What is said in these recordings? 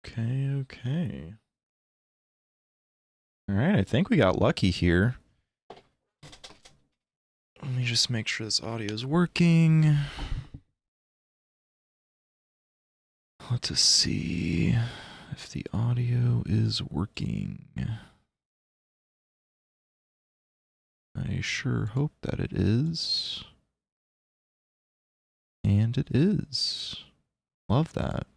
Okay. All right, I think we got lucky here. Let me just make sure this audio is working. Let's see if the audio is working. I sure hope that it is. And it is. Love that.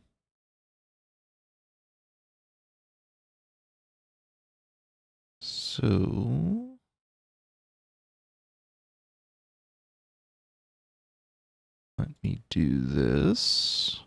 So let me do this.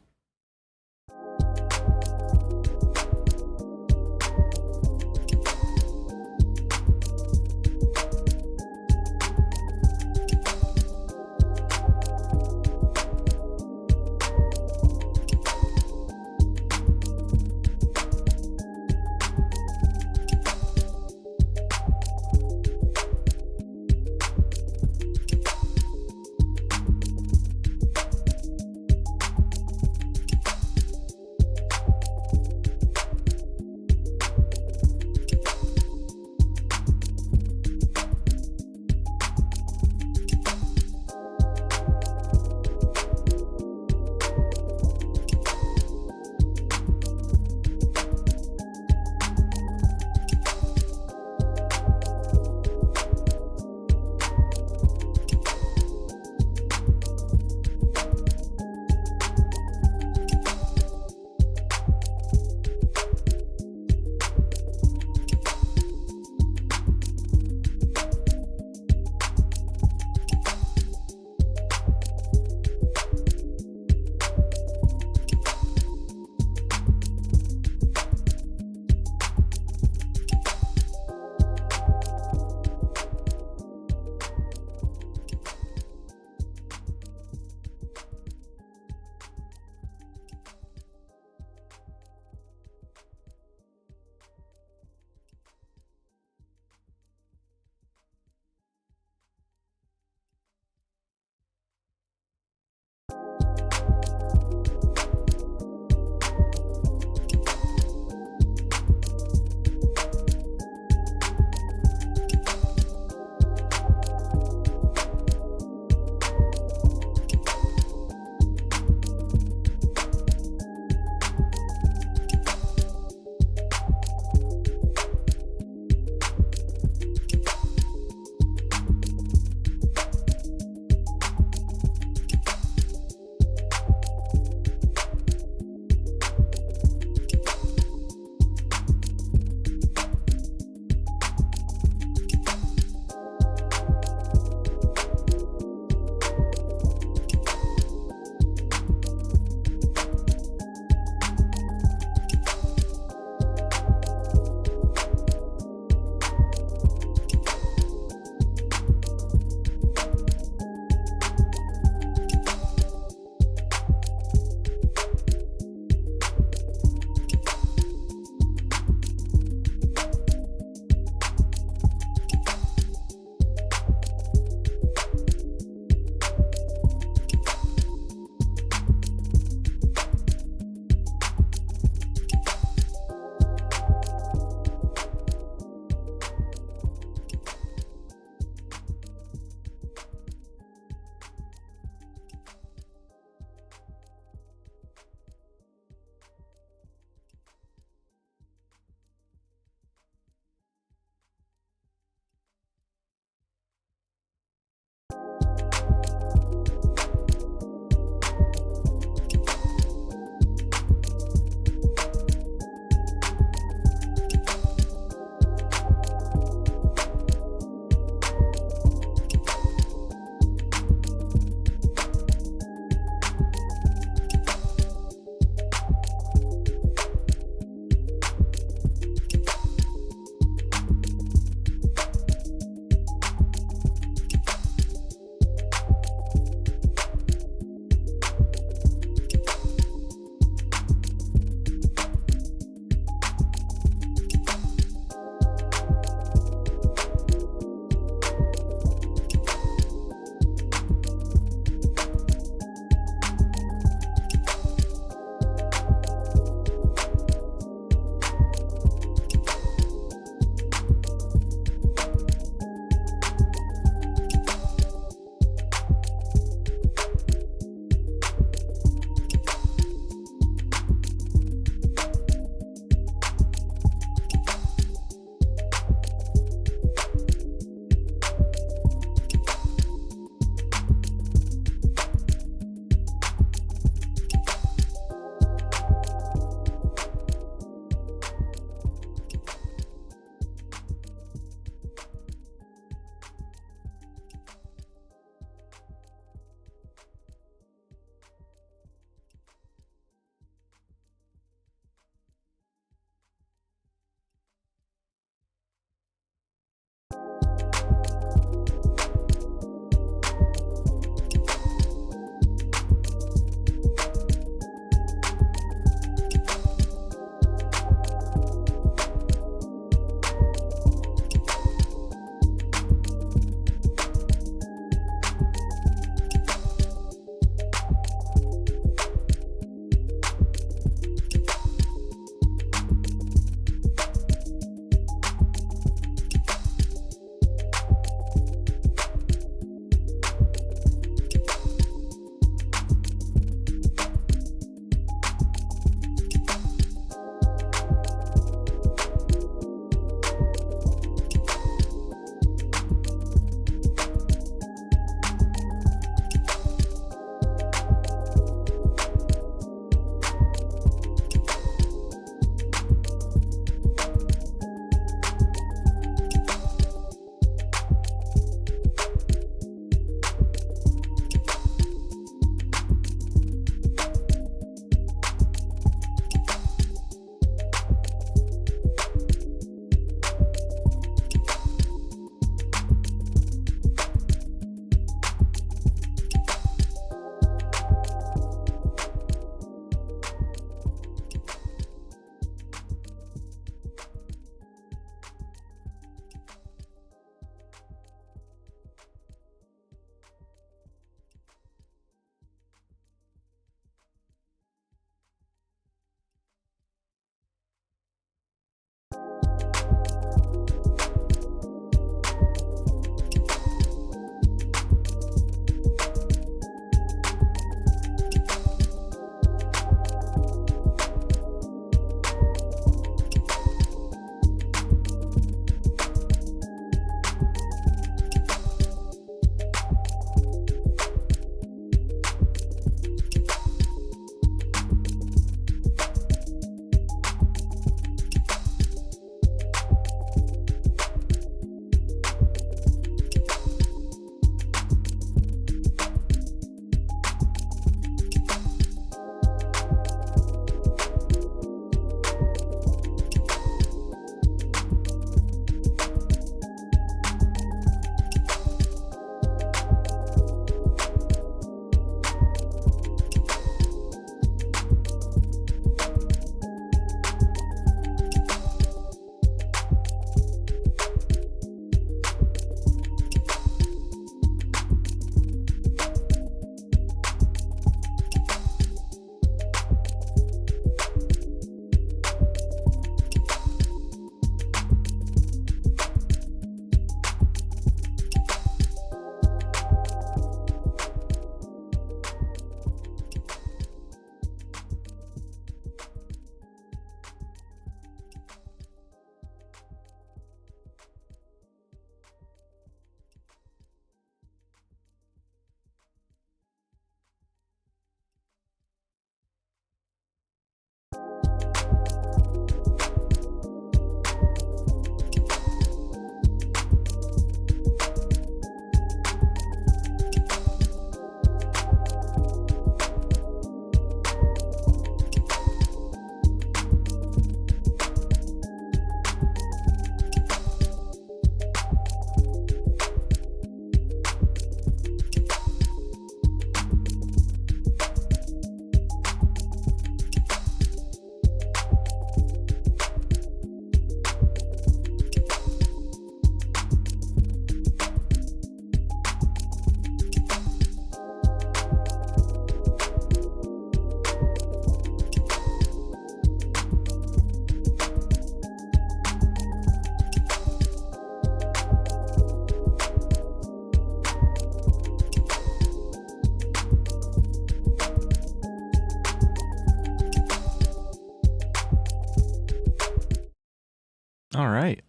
All right.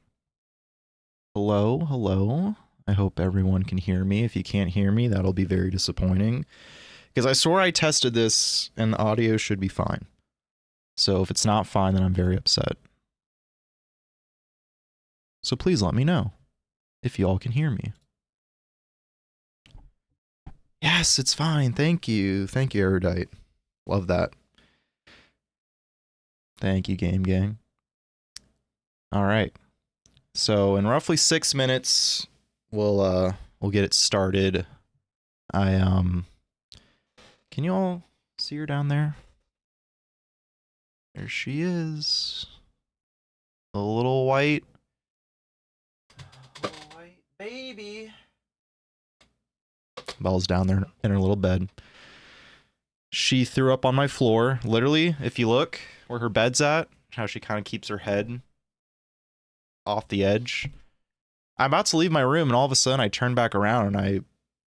Hello, hello. I hope everyone can hear me. If you can't hear me, that'll be very disappointing. Because I swore I tested this and the audio should be fine. So if it's not fine, then I'm very upset. So please let me know if you all can hear me. Yes, it's fine. Thank you. Thank you, Erudite. Love that. Thank you, Game Gang. All right. So in roughly 6 minutes, we'll get it started. Can you all see her down there? There she is. The little white baby. Belle's down there in her little bed. She threw up on my floor. Literally, if you look where her bed's at, how she kind of keeps her head off the edge. I'm about to leave my room and all of a sudden I turn back around and I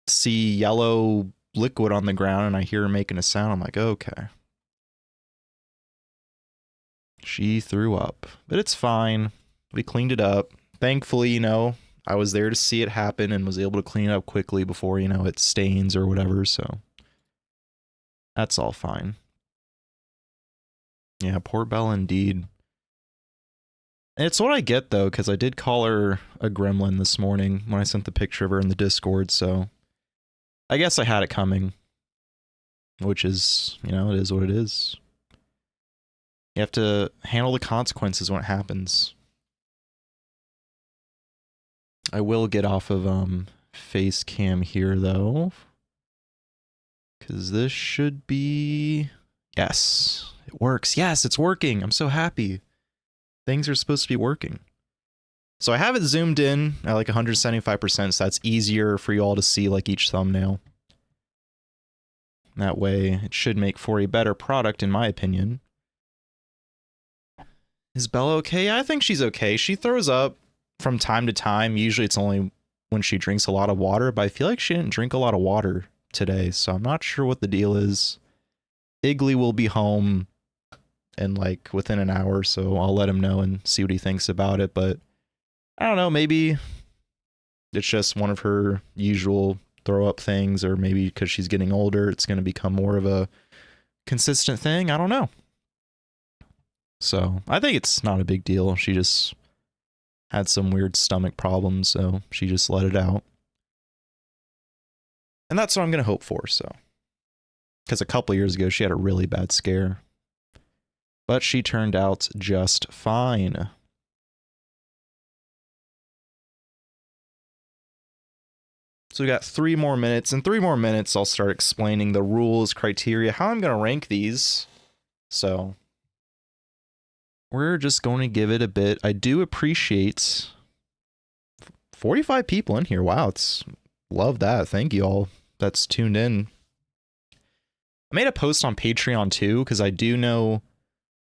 see yellow liquid on the ground and I hear her making a sound. I'm like, okay. She threw up, but it's fine. We cleaned it up. Thankfully, you know, I was there to see it happen and was able to clean it up quickly before, you know, it stains or whatever, so that's all fine. Yeah, poor Belle indeed. It's what I get, though, because I did call her a gremlin this morning when I sent the picture of her in the Discord, so I guess I had it coming. Which is, you know, it is what it is. You have to handle the consequences when it happens. I will get off of face cam here, though. Because this should be... Yes, it works. Yes, it's working. I'm so happy. Things are supposed to be working. So I have it zoomed in at like 175%, so that's easier for you all to see like each thumbnail. That way, it should make for a better product, in my opinion. Is Bella okay? I think she's okay. She throws up from time to time. Usually it's only when she drinks a lot of water, but I feel like she didn't drink a lot of water today, so I'm not sure what the deal is. Iggly will be home in like within an hour, so I'll let him know and see what he thinks about it, but I don't know, maybe it's just one of her usual throw up things, or maybe because she's getting older, it's going to become more of a consistent thing. I don't know. So I think it's not a big deal. She just had some weird stomach problems, so she just let it out. And that's what I'm going to hope for, so. Because a couple years ago, she had a really bad scare. But she turned out just fine. So we got 3 more minutes. In 3 more minutes, I'll start explaining the rules, criteria, how I'm going to rank these. So we're just going to give it a bit. I do appreciate 45 people in here. Wow, love that. Thank you all that's tuned in. I made a post on Patreon too, because I do know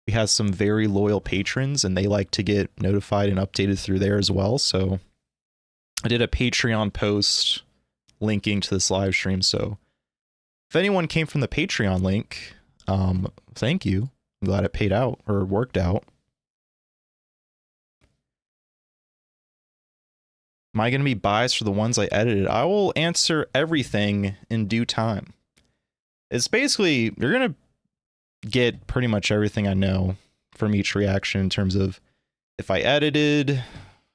we have some very loyal patrons and they like to get notified and updated through there as well. So I did a Patreon post linking to this live stream. So if anyone came from the Patreon link, thank you. I'm glad it paid out or worked out. Am I going to be biased for the ones I edited? I will answer everything in due time. It's basically, you're going to get pretty much everything I know from each reaction in terms of if I edited,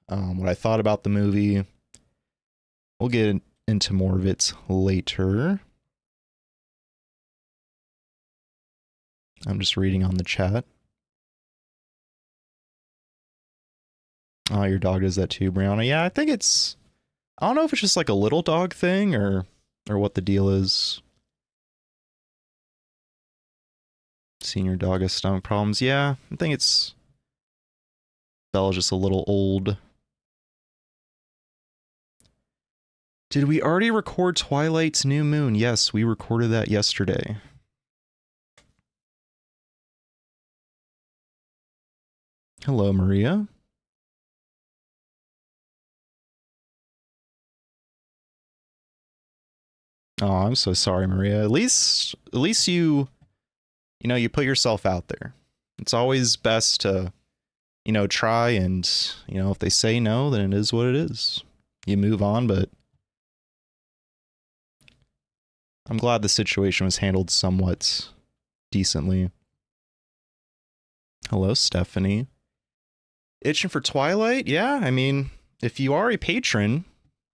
what I thought about the movie. We'll get into more of it later. I'm just reading on the chat. Oh, your dog does that too, Brianna. Yeah, I think it's... I don't know if it's just like a little dog thing or what the deal is. Senior dog has stomach problems. Yeah, I think it's... Bella's just a little old. Did we already record Twilight's New Moon? Yes, we recorded that yesterday. Hello, Maria. Oh, I'm so sorry, Maria. At least you know, you put yourself out there. It's always best to you know, try, and, you know, if they say no, then it is what it is. You move on, but I'm glad the situation was handled somewhat decently. Hello, Stephanie. Itching for Twilight? Yeah, I mean, if you are a patron,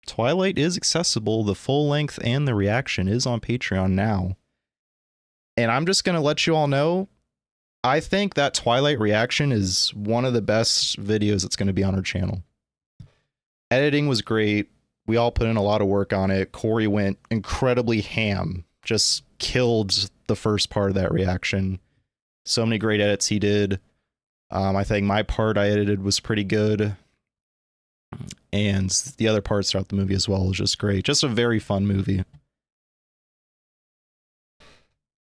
Twilight is accessible. The full length and the reaction is on Patreon now. And I'm just going to let you all know, I think that Twilight reaction is one of the best videos that's going to be on our channel. Editing was great. We all put in a lot of work on it. Corey went incredibly ham. Just killed the first part of that reaction. So many great edits he did. I think my part I edited was pretty good. And the other parts throughout the movie as well was just great. Just a very fun movie.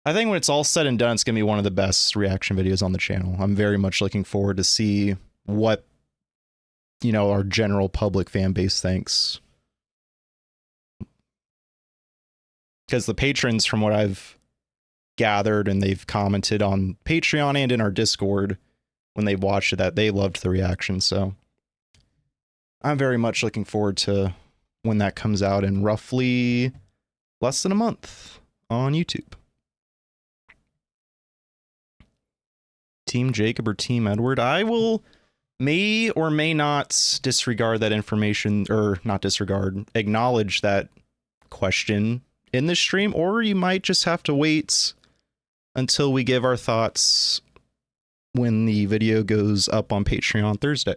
I think when it's all said and done, it's going to be one of the best reaction videos on the channel. I'm very much looking forward to see what, you know, our general public fan base thinks. Because the patrons, from what I've gathered, and they've commented on Patreon and in our Discord when they've watched it, that they loved the reaction. So I'm very much looking forward to when that comes out in roughly less than a month on YouTube. Team Jacob or Team Edward? I will may or may not disregard that information, or not disregard, acknowledge that question in this stream, or you might just have to wait until we give our thoughts when the video goes up on Patreon on Thursday.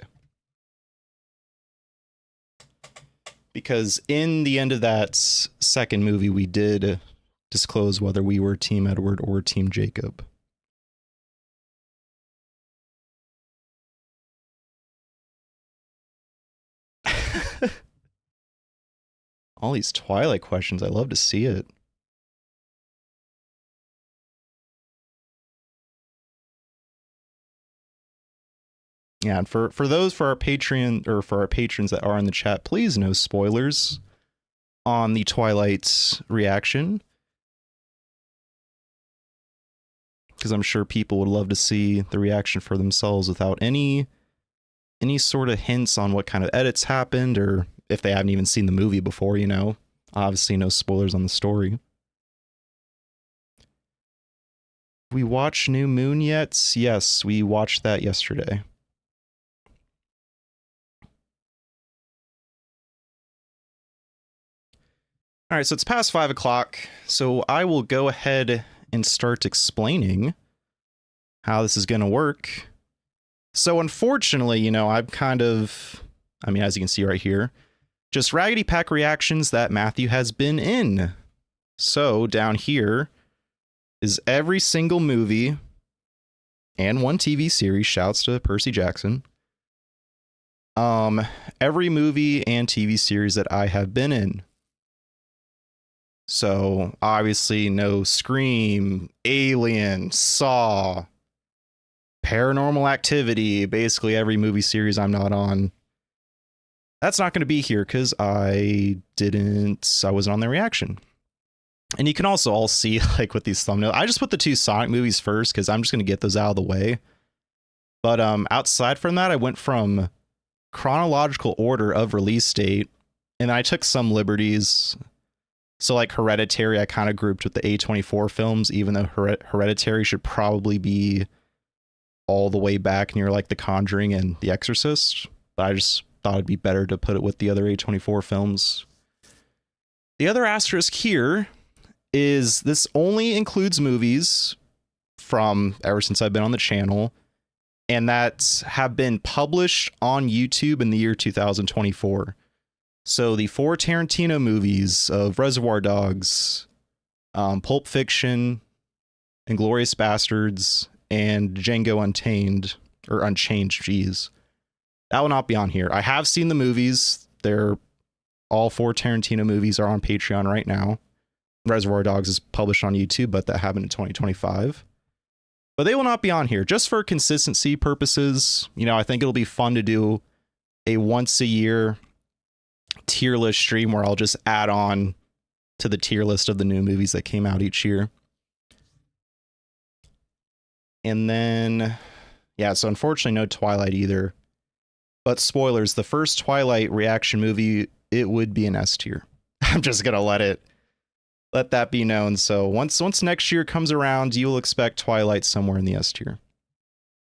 Because in the end of that second movie, we did disclose whether we were Team Edward or Team Jacob. All these Twilight questions, I love to see it. Yeah, and for our Patreon, or for our patrons that are in the chat, please no spoilers on the Twilight reaction, because I'm sure people would love to see the reaction for themselves without any sort of hints on what kind of edits happened, or if they haven't even seen the movie before, you know. Obviously no spoilers on the story. We watched New Moon yet? Yes, we watched that yesterday. All right, so it's past 5 o'clock, so I will go ahead and start explaining how this is going to work. So unfortunately, you know, I'm kind of, I mean, as you can see right here, just Raggedy Pack reactions that Matthew has been in. So down here is every single movie and one TV series, shouts to Percy Jackson. Every movie and TV series that I have been in. So obviously no Scream, Alien, Saw, Paranormal Activity, basically every movie series I'm not on. That's not going to be here because I wasn't on the reaction. And you can also all see, like, with these thumbnails, I just put the 2 Sonic movies first because I'm just going to get those out of the way. But outside from that, I went from chronological order of release date, and I took some liberties. So like Hereditary, I kind of grouped with the A24 films, even though Hereditary should probably be all the way back near like The Conjuring and The Exorcist. But I just thought it'd be better to put it with the other A24 films. The other asterisk here is this only includes movies from ever since I've been on the channel, and that have been published on YouTube in the year 2024. So the 4 Tarantino movies of Reservoir Dogs, Pulp Fiction, Inglourious Bastards, and Django Unchained, geez. That will not be on here. I have seen the movies. All 4 Tarantino movies are on Patreon right now. Reservoir Dogs is published on YouTube, but that happened in 2025. But they will not be on here. Just for consistency purposes, you know, I think it'll be fun to do a once a year tier list stream where I'll just add on to the tier list of the new movies that came out each year. And then, Yeah, so unfortunately no Twilight either. But spoilers, the first Twilight reaction movie, it would be an S tier. I'm just gonna let that be known. So once next year comes around, you will expect Twilight somewhere in the S tier.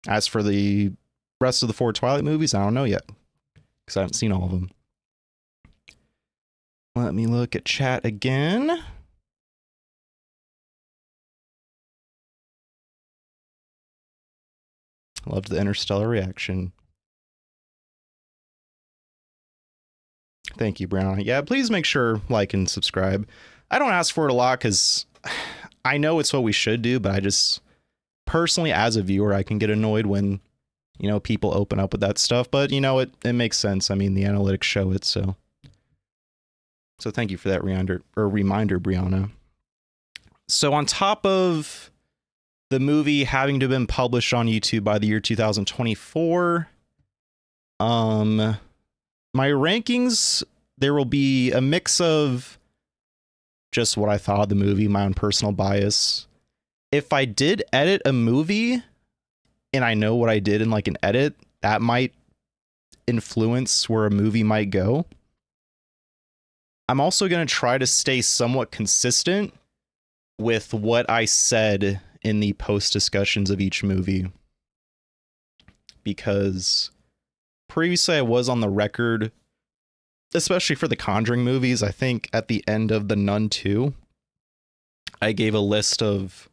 As for the rest of the 4 Twilight movies, I don't know yet, because I haven't seen all of them. Let me look at chat again. Loved the Interstellar reaction. Thank you, Brown. Yeah, please make sure like and subscribe. I don't ask for it a lot because I know it's what we should do, but I just personally, as a viewer, I can get annoyed when, you know, people open up with that stuff. But you know, it makes sense. I mean, the analytics show it, so thank you for that reminder, Brianna. So on top of the movie having to have been published on YouTube by the year 2024, my rankings, there will be a mix of just what I thought of the movie, my own personal bias. If I did edit a movie and I know what I did in like an edit, that might influence where a movie might go. I'm also going to try to stay somewhat consistent with what I said in the post discussions of each movie, because previously I was on the record, especially for the Conjuring movies. I think at the end of The Nun 2, I gave a list of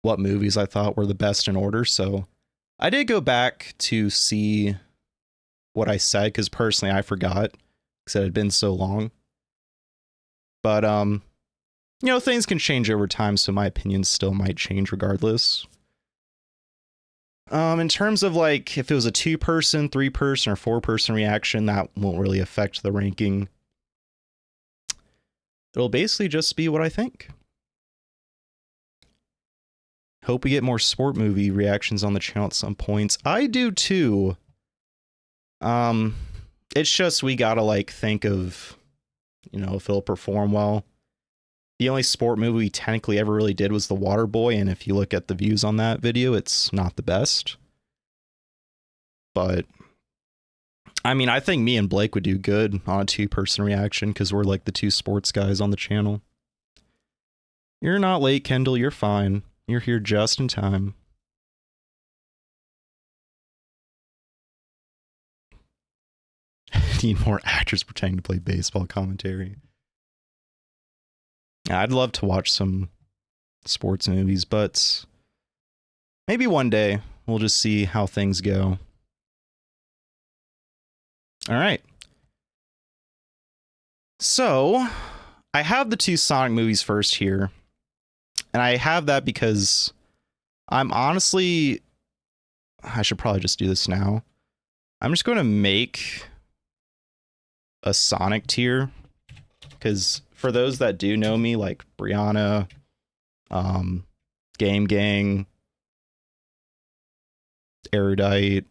what movies I thought were the best in order. So I did go back to see what I said, because personally I forgot because it had been so long. But you know, things can change over time, so my opinions still might change regardless. In terms of like if it was a 2-person, 3-person, or 4-person reaction, that won't really affect the ranking. It'll basically just be what I think. Hope we get more sport movie reactions on the channel at some points. I do too. It's just we gotta like think of, you know, if it'll perform well. The only sport movie we technically ever really did was The Waterboy, and if you look at the views on that video, it's not the best. But I mean, I think me and Blake would do good on a 2-person reaction because we're like the 2 sports guys on the channel. You're not late, Kendall. You're fine. You're here just in time. Need more actors pretending to play baseball commentary. I'd love to watch some sports movies, but maybe one day we'll just see how things go. All right. So I have the 2 Sonic movies first here. And I have that because I'm honestly, I should probably just do this now. I'm just going to make a Sonic tier, because for those that do know me, like Brianna, Game Gang, Erudite,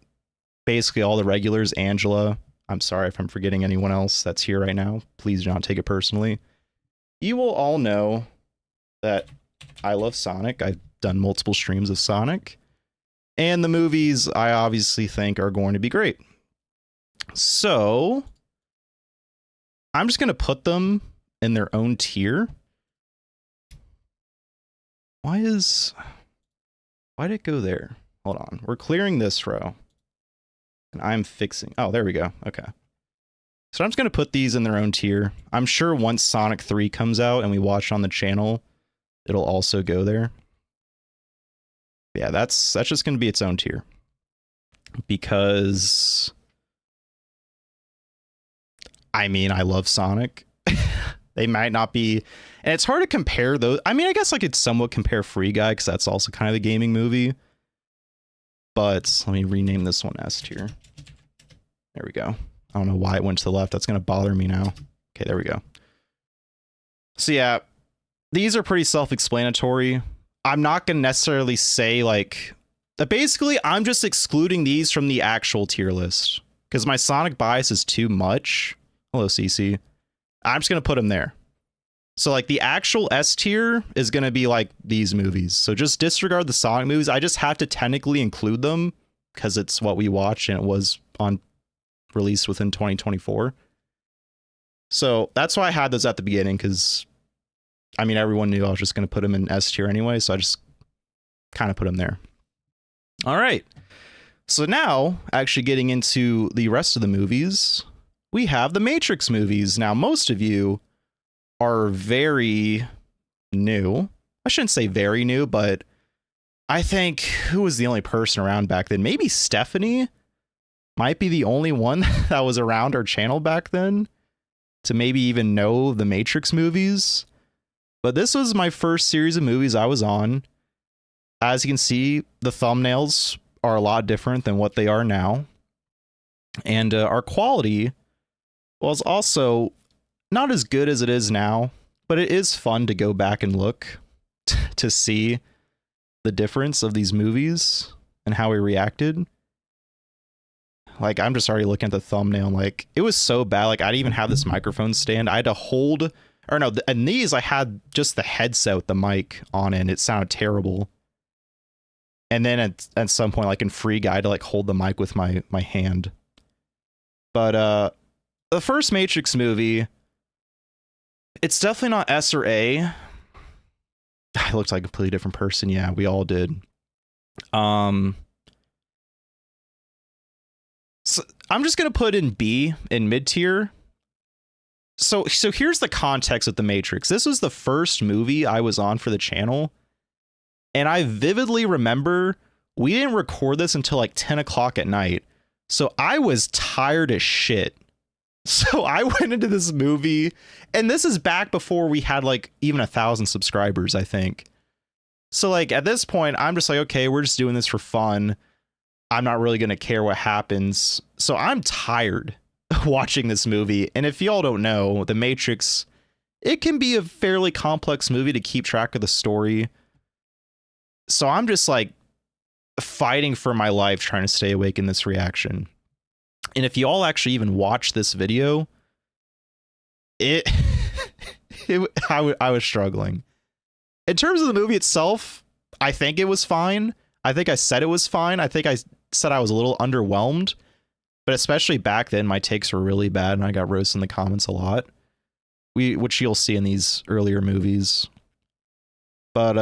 basically all the regulars, Angela. I'm sorry if I'm forgetting anyone else that's here right now. Please do not take it personally. You will all know that I love Sonic. I've done multiple streams of Sonic. And the movies I obviously think are going to be great. So I'm just going to put them in their own tier. Why did it go there? Hold on. We're clearing this row. And I'm fixing. Oh, there we go. Okay. So I'm just going to put these in their own tier. I'm sure once Sonic 3 comes out and we watch on the channel, it'll also go there. Yeah, that's just going to be its own tier. Because I mean, I love Sonic. They might not be, and it's hard to compare those. I mean, I guess I could somewhat compare Free Guy because that's also kind of a gaming movie. But let me rename this one S tier. There we go. I don't know why it went to the left. That's going to bother me now. Okay, there we go. So yeah, these are pretty self-explanatory. I'm not going to necessarily say like, basically I'm just excluding these from the actual tier list because my Sonic bias is too much. Hello, CC. I'm just going to put them there. So like the actual S tier is going to be like these movies. So just disregard the Sonic movies. I just have to technically include them because it's what we watch and it was on released within 2024. So that's why I had those at the beginning, because I mean, everyone knew I was just going to put them in S tier anyway, so I just kind of put them there. All right. So now, actually getting into the rest of the movies, we have the Matrix movies. Now, most of you are very new. I shouldn't say very new, but I think who was the only person around back then? Maybe Stephanie might be the only one that was around our channel back then to maybe even know the Matrix movies. But this was my first series of movies I was on. As you can see, the thumbnails are a lot different than what they are now. And our quality was also not as good as it is now, but it is fun to go back and look to see the difference of these movies and how we reacted. Like, I'm just already looking at the thumbnail. Like, it was so bad. Like, I didn't even have this microphone stand. I had to hold, or no, in these, I had just the headset with the mic on it, and it sounded terrible. And then at some point, like in Free Guy, to like hold the mic with my hand. But the first Matrix movie, it's definitely not S or A. I looked like a completely different person. Yeah, we all did. So I'm just gonna put in B in mid tier. So here's the context of the Matrix. This was the first movie I was on for the channel, and I vividly remember we didn't record this until like 10 o'clock at night. So I was tired as shit. So I went into this movie, and this is back before we had like even 1,000 subscribers, I think. So like at this point, I'm just like, okay, we're just doing this for fun. I'm not really going to care what happens. So I'm tired watching this movie. And if y'all don't know, The Matrix, it can be a fairly complex movie to keep track of the story. So I'm just like fighting for my life trying to stay awake in this reaction. And if you all actually even watch this video, I was struggling. In terms of the movie itself, I think it was fine. I think I said it was fine. I think I said I was a little underwhelmed, but especially back then, my takes were really bad and I got roasted in the comments a lot, which you'll see in these earlier movies. But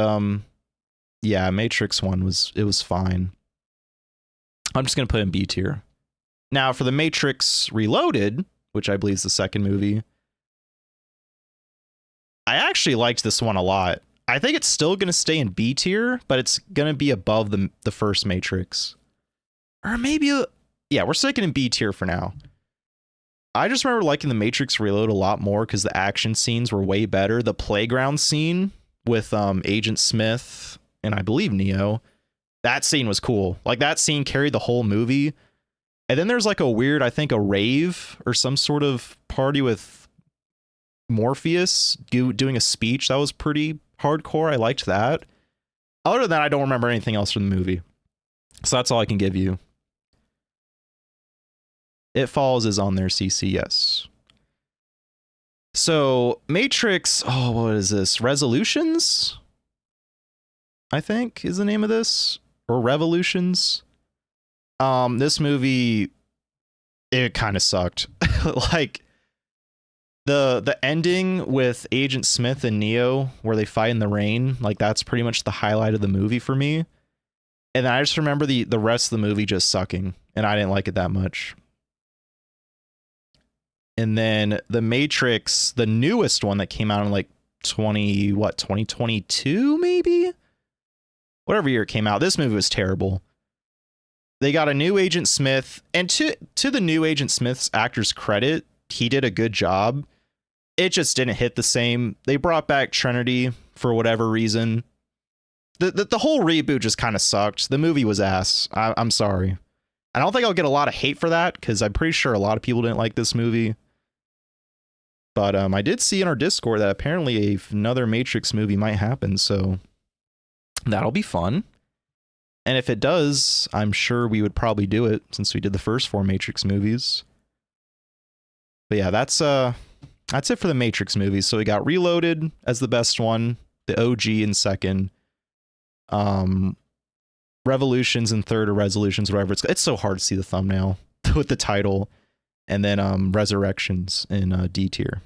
yeah, Matrix 1 was fine. I'm just going to put in B tier. Now for the Matrix Reloaded, which I believe is the second movie, I actually liked this one a lot. I think it's still going to stay in B tier, but it's going to be above the first Matrix. Or maybe, yeah, we're sticking in B tier for now. I just remember liking the Matrix Reload a lot more because the action scenes were way better. The playground scene with Agent Smith and I believe Neo, that scene was cool. Like that scene carried the whole movie. And then there's like a weird, I think a rave or some sort of party with Morpheus doing a speech. That was pretty hardcore. I liked that. Other than that, I don't remember anything else from the movie. So that's all I can give you. It Follows is on there, CC, yes. So Matrix, oh, what is this? Resolutions? I think is the name of this, or Revolutions. This movie, it kind of sucked. Like the ending with Agent Smith and Neo where they fight in the rain, like that's pretty much the highlight of the movie for me. And then I just remember the rest of the movie just sucking, and I didn't like it that much. And then The Matrix, the newest one that came out in like 2022 maybe? Whatever year it came out. This movie was terrible. They got a new Agent Smith, and to the new Agent Smith's actor's credit, he did a good job. It just didn't hit the same. They brought back Trinity for whatever reason. The whole reboot just kind of sucked. The movie was ass. I'm sorry. I don't think I'll get a lot of hate for that because I'm pretty sure a lot of people didn't like this movie. But I did see in our Discord that apparently another Matrix movie might happen, so that'll be fun. And if it does, I'm sure we would probably do it since we did the first 4 Matrix movies. But yeah, that's it for the Matrix movies. So we got Reloaded as the best one, the OG in second, Revolutions and third or Resolutions, whatever. It's so hard to see the thumbnail with the title. And then Resurrections in D tier.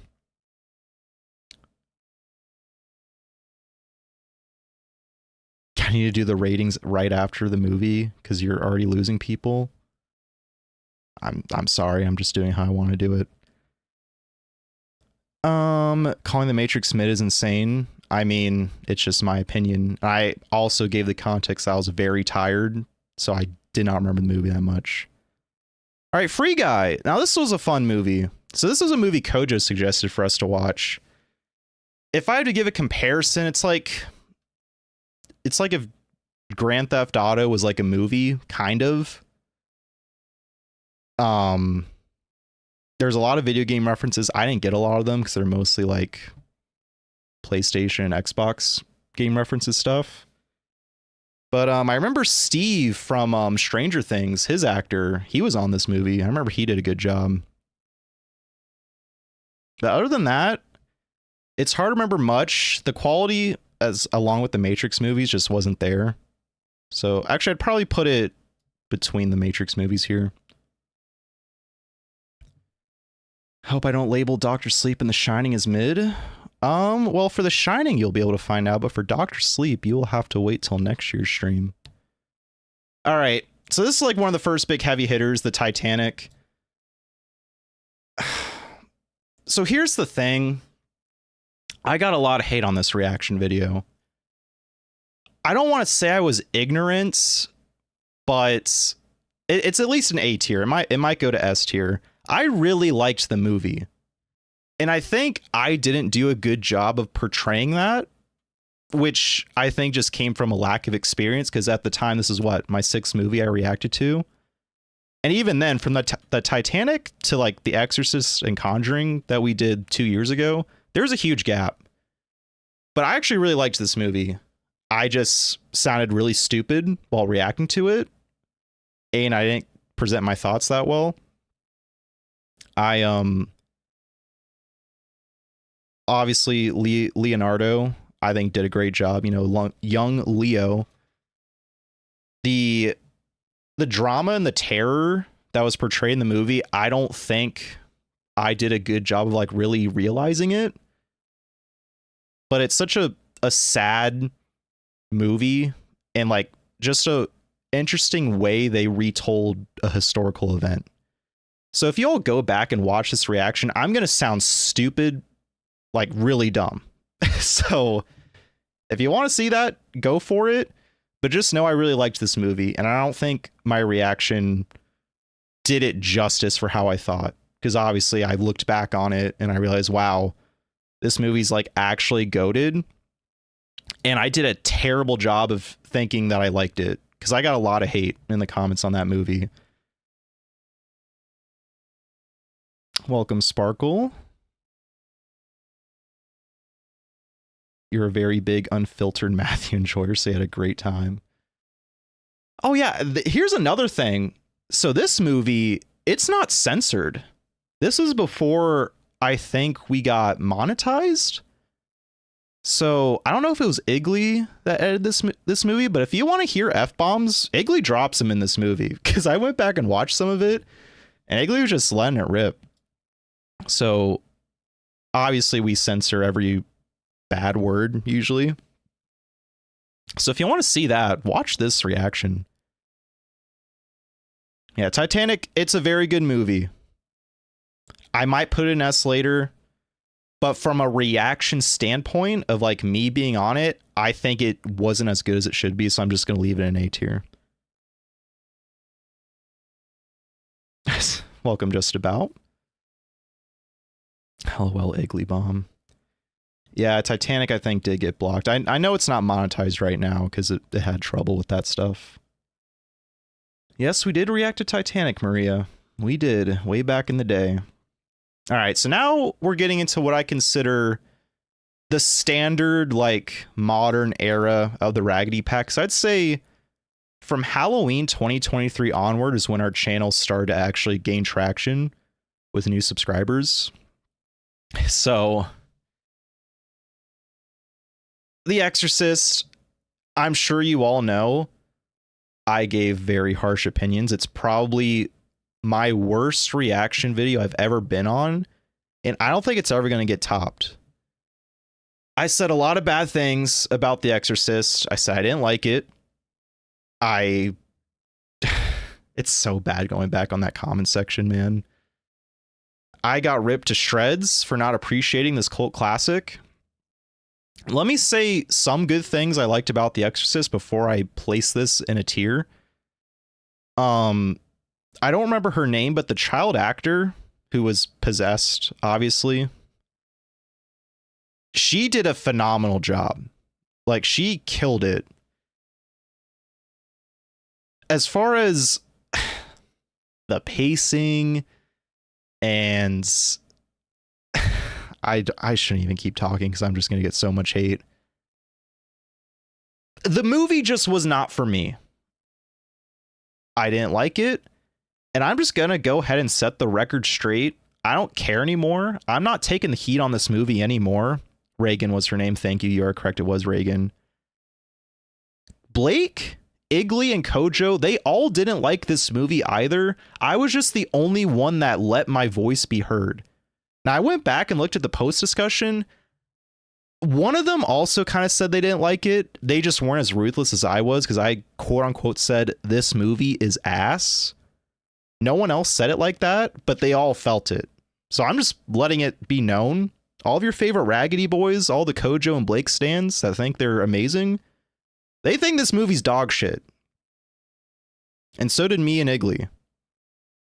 I need to do the ratings right after the movie because you're already losing people. I'm sorry. I'm just doing how I want to do it. Calling the Matrix mid is insane. I mean, it's just my opinion. I also gave the context I was very tired, so I did not remember the movie that much. All right, Free Guy. Now, this was a fun movie. So this was a movie Kojo suggested for us to watch. If I had to give a comparison, it's like if Grand Theft Auto was like a movie, kind of. There's a lot of video game references. I didn't get a lot of them because they're mostly like PlayStation and Xbox game references stuff. But I remember Steve from Stranger Things, his actor, he was on this movie. I remember he did a good job. But other than that, it's hard to remember much. The quality, as along with the Matrix movies, just wasn't there. So actually, I'd probably put it between the Matrix movies here. Hope I don't label Dr. Sleep and The Shining as mid. Well, for The Shining, you'll be able to find out, but for Dr. Sleep, you will have to wait till next year's stream. All right, so this is like one of the first big heavy hitters, the Titanic. So here's the thing. I got a lot of hate on this reaction video. I don't want to say I was ignorant, but it's at least an A tier. It might go to S tier. I really liked the movie. And I think I didn't do a good job of portraying that, which I think just came from a lack of experience, because at the time, this is what, my 6th movie I reacted to. And even then, from the Titanic to like The Exorcist and Conjuring that we did 2 years ago, there's a huge gap. But I actually really liked this movie. I just sounded really stupid while reacting to it, and I didn't present my thoughts that well. Obviously Leonardo, I think, did a great job. You know, young Leo. The drama and the terror that was portrayed in the movie, I don't think I did a good job of like really realizing it. But it's such a sad movie, and like just a interesting way they retold a historical event. So if you all go back and watch this reaction, I'm going to sound stupid, like really dumb. So if you want to see that, go for it. But just know I really liked this movie, and I don't think my reaction did it justice for how I thought. Because obviously I looked back on it and I realized, wow, this movie's like actually goated. And I did a terrible job of thinking that I liked it, because I got a lot of hate in the comments on that movie. Welcome, Sparkle. You're a very big unfiltered Matthew enjoyer, so you had a great time. Oh yeah, here's another thing. So this movie, it's not censored. This is before I think we got monetized. So I don't know if it was Igley that edited this movie, but if you want to hear F-bombs, Igley drops them in this movie, because I went back and watched some of it, and Igley was just letting it rip. So obviously we censor every bad word usually. So if you want to see that, watch this reaction. Yeah, Titanic, it's a very good movie. I might put it in S later, but from a reaction standpoint of like me being on it, I think it wasn't as good as it should be, so I'm just going to leave it in A tier. Welcome, just about. LOL, Igley Bomb. Yeah, Titanic, I think, did get blocked. I know it's not monetized right now because it had trouble with that stuff. Yes, we did react to Titanic, Maria. We did, way back in the day. All right, so now we're getting into what I consider the standard, like, modern era of the Raggedy Pack. So I'd say from Halloween 2023 onward is when our channel started to actually gain traction with new subscribers. So The Exorcist, I'm sure you all know, I gave very harsh opinions. It's probably my worst reaction video I've ever been on, and I don't think it's ever going to get topped. I said a lot of bad things about The Exorcist. I said I didn't like it. It's so bad going back on that comment section, man. I got ripped to shreds for not appreciating this cult classic. Let me say some good things I liked about The Exorcist before I place this in a tier. I don't remember her name, but the child actor who was possessed, obviously, she did a phenomenal job. Like, she killed it. As far as the pacing and I shouldn't even keep talking because I'm just going to get so much hate. The movie just was not for me. I didn't like it. And I'm just going to go ahead and set the record straight. I don't care anymore. I'm not taking the heat on this movie anymore. Reagan was her name. Thank you. You are correct. It was Reagan. Blake, Igley, and Kojo, they all didn't like this movie either. I was just the only one that let my voice be heard. Now, I went back and looked at the post discussion. One of them also kind of said they didn't like it. They just weren't as ruthless as I was because I quote unquote said this movie is ass. No one else said it like that, but they all felt it. So I'm just letting it be known. All of your favorite Raggedy boys, all the Kojo and Blake stands that think they're amazing, they think this movie's dog shit. And so did me and Igley.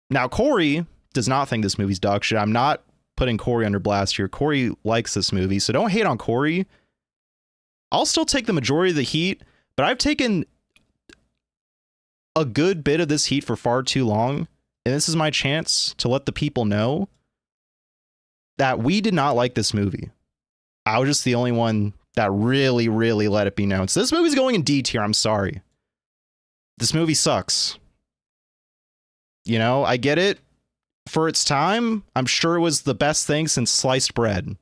Now, Corey does not think this movie's dog shit. I'm not putting Corey under blast here. Corey likes this movie, so don't hate on Corey. I'll still take the majority of the heat, but I've taken a good bit of this heat for far too long, and this is my chance to let the people know that we did not like this movie. I was just the only one that really, really let it be known. So this movie's going in D tier. I'm sorry. This movie sucks. You know, I get it. For its time, I'm sure it was the best thing since sliced bread.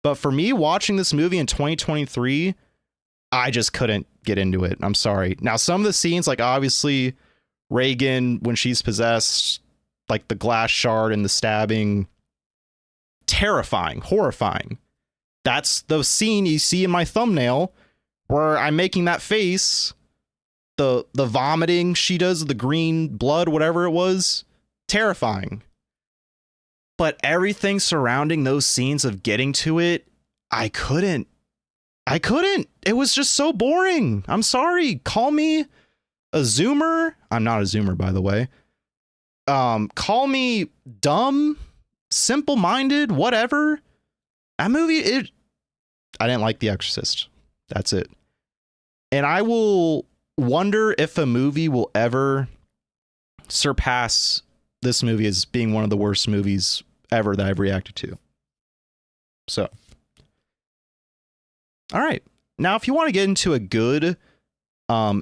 But for me, watching this movie in 2023, I just couldn't get into it. I'm sorry. Now, some of the scenes, like obviously Reagan, when she's possessed, like the glass shard and the stabbing, terrifying, horrifying. That's the scene you see in my thumbnail where I'm making that face. The vomiting she does, the green blood, whatever it was, terrifying. But everything surrounding those scenes of getting to it, I couldn't. It was just so boring. I'm sorry. Call me a zoomer. I'm not a zoomer, by the way. Call me dumb, simple-minded, whatever. That movie, I didn't like The Exorcist. That's it. And I will wonder if a movie will ever surpass this movie as being one of the worst movies ever that I've reacted to. So, all right. Now, if you want to get into a good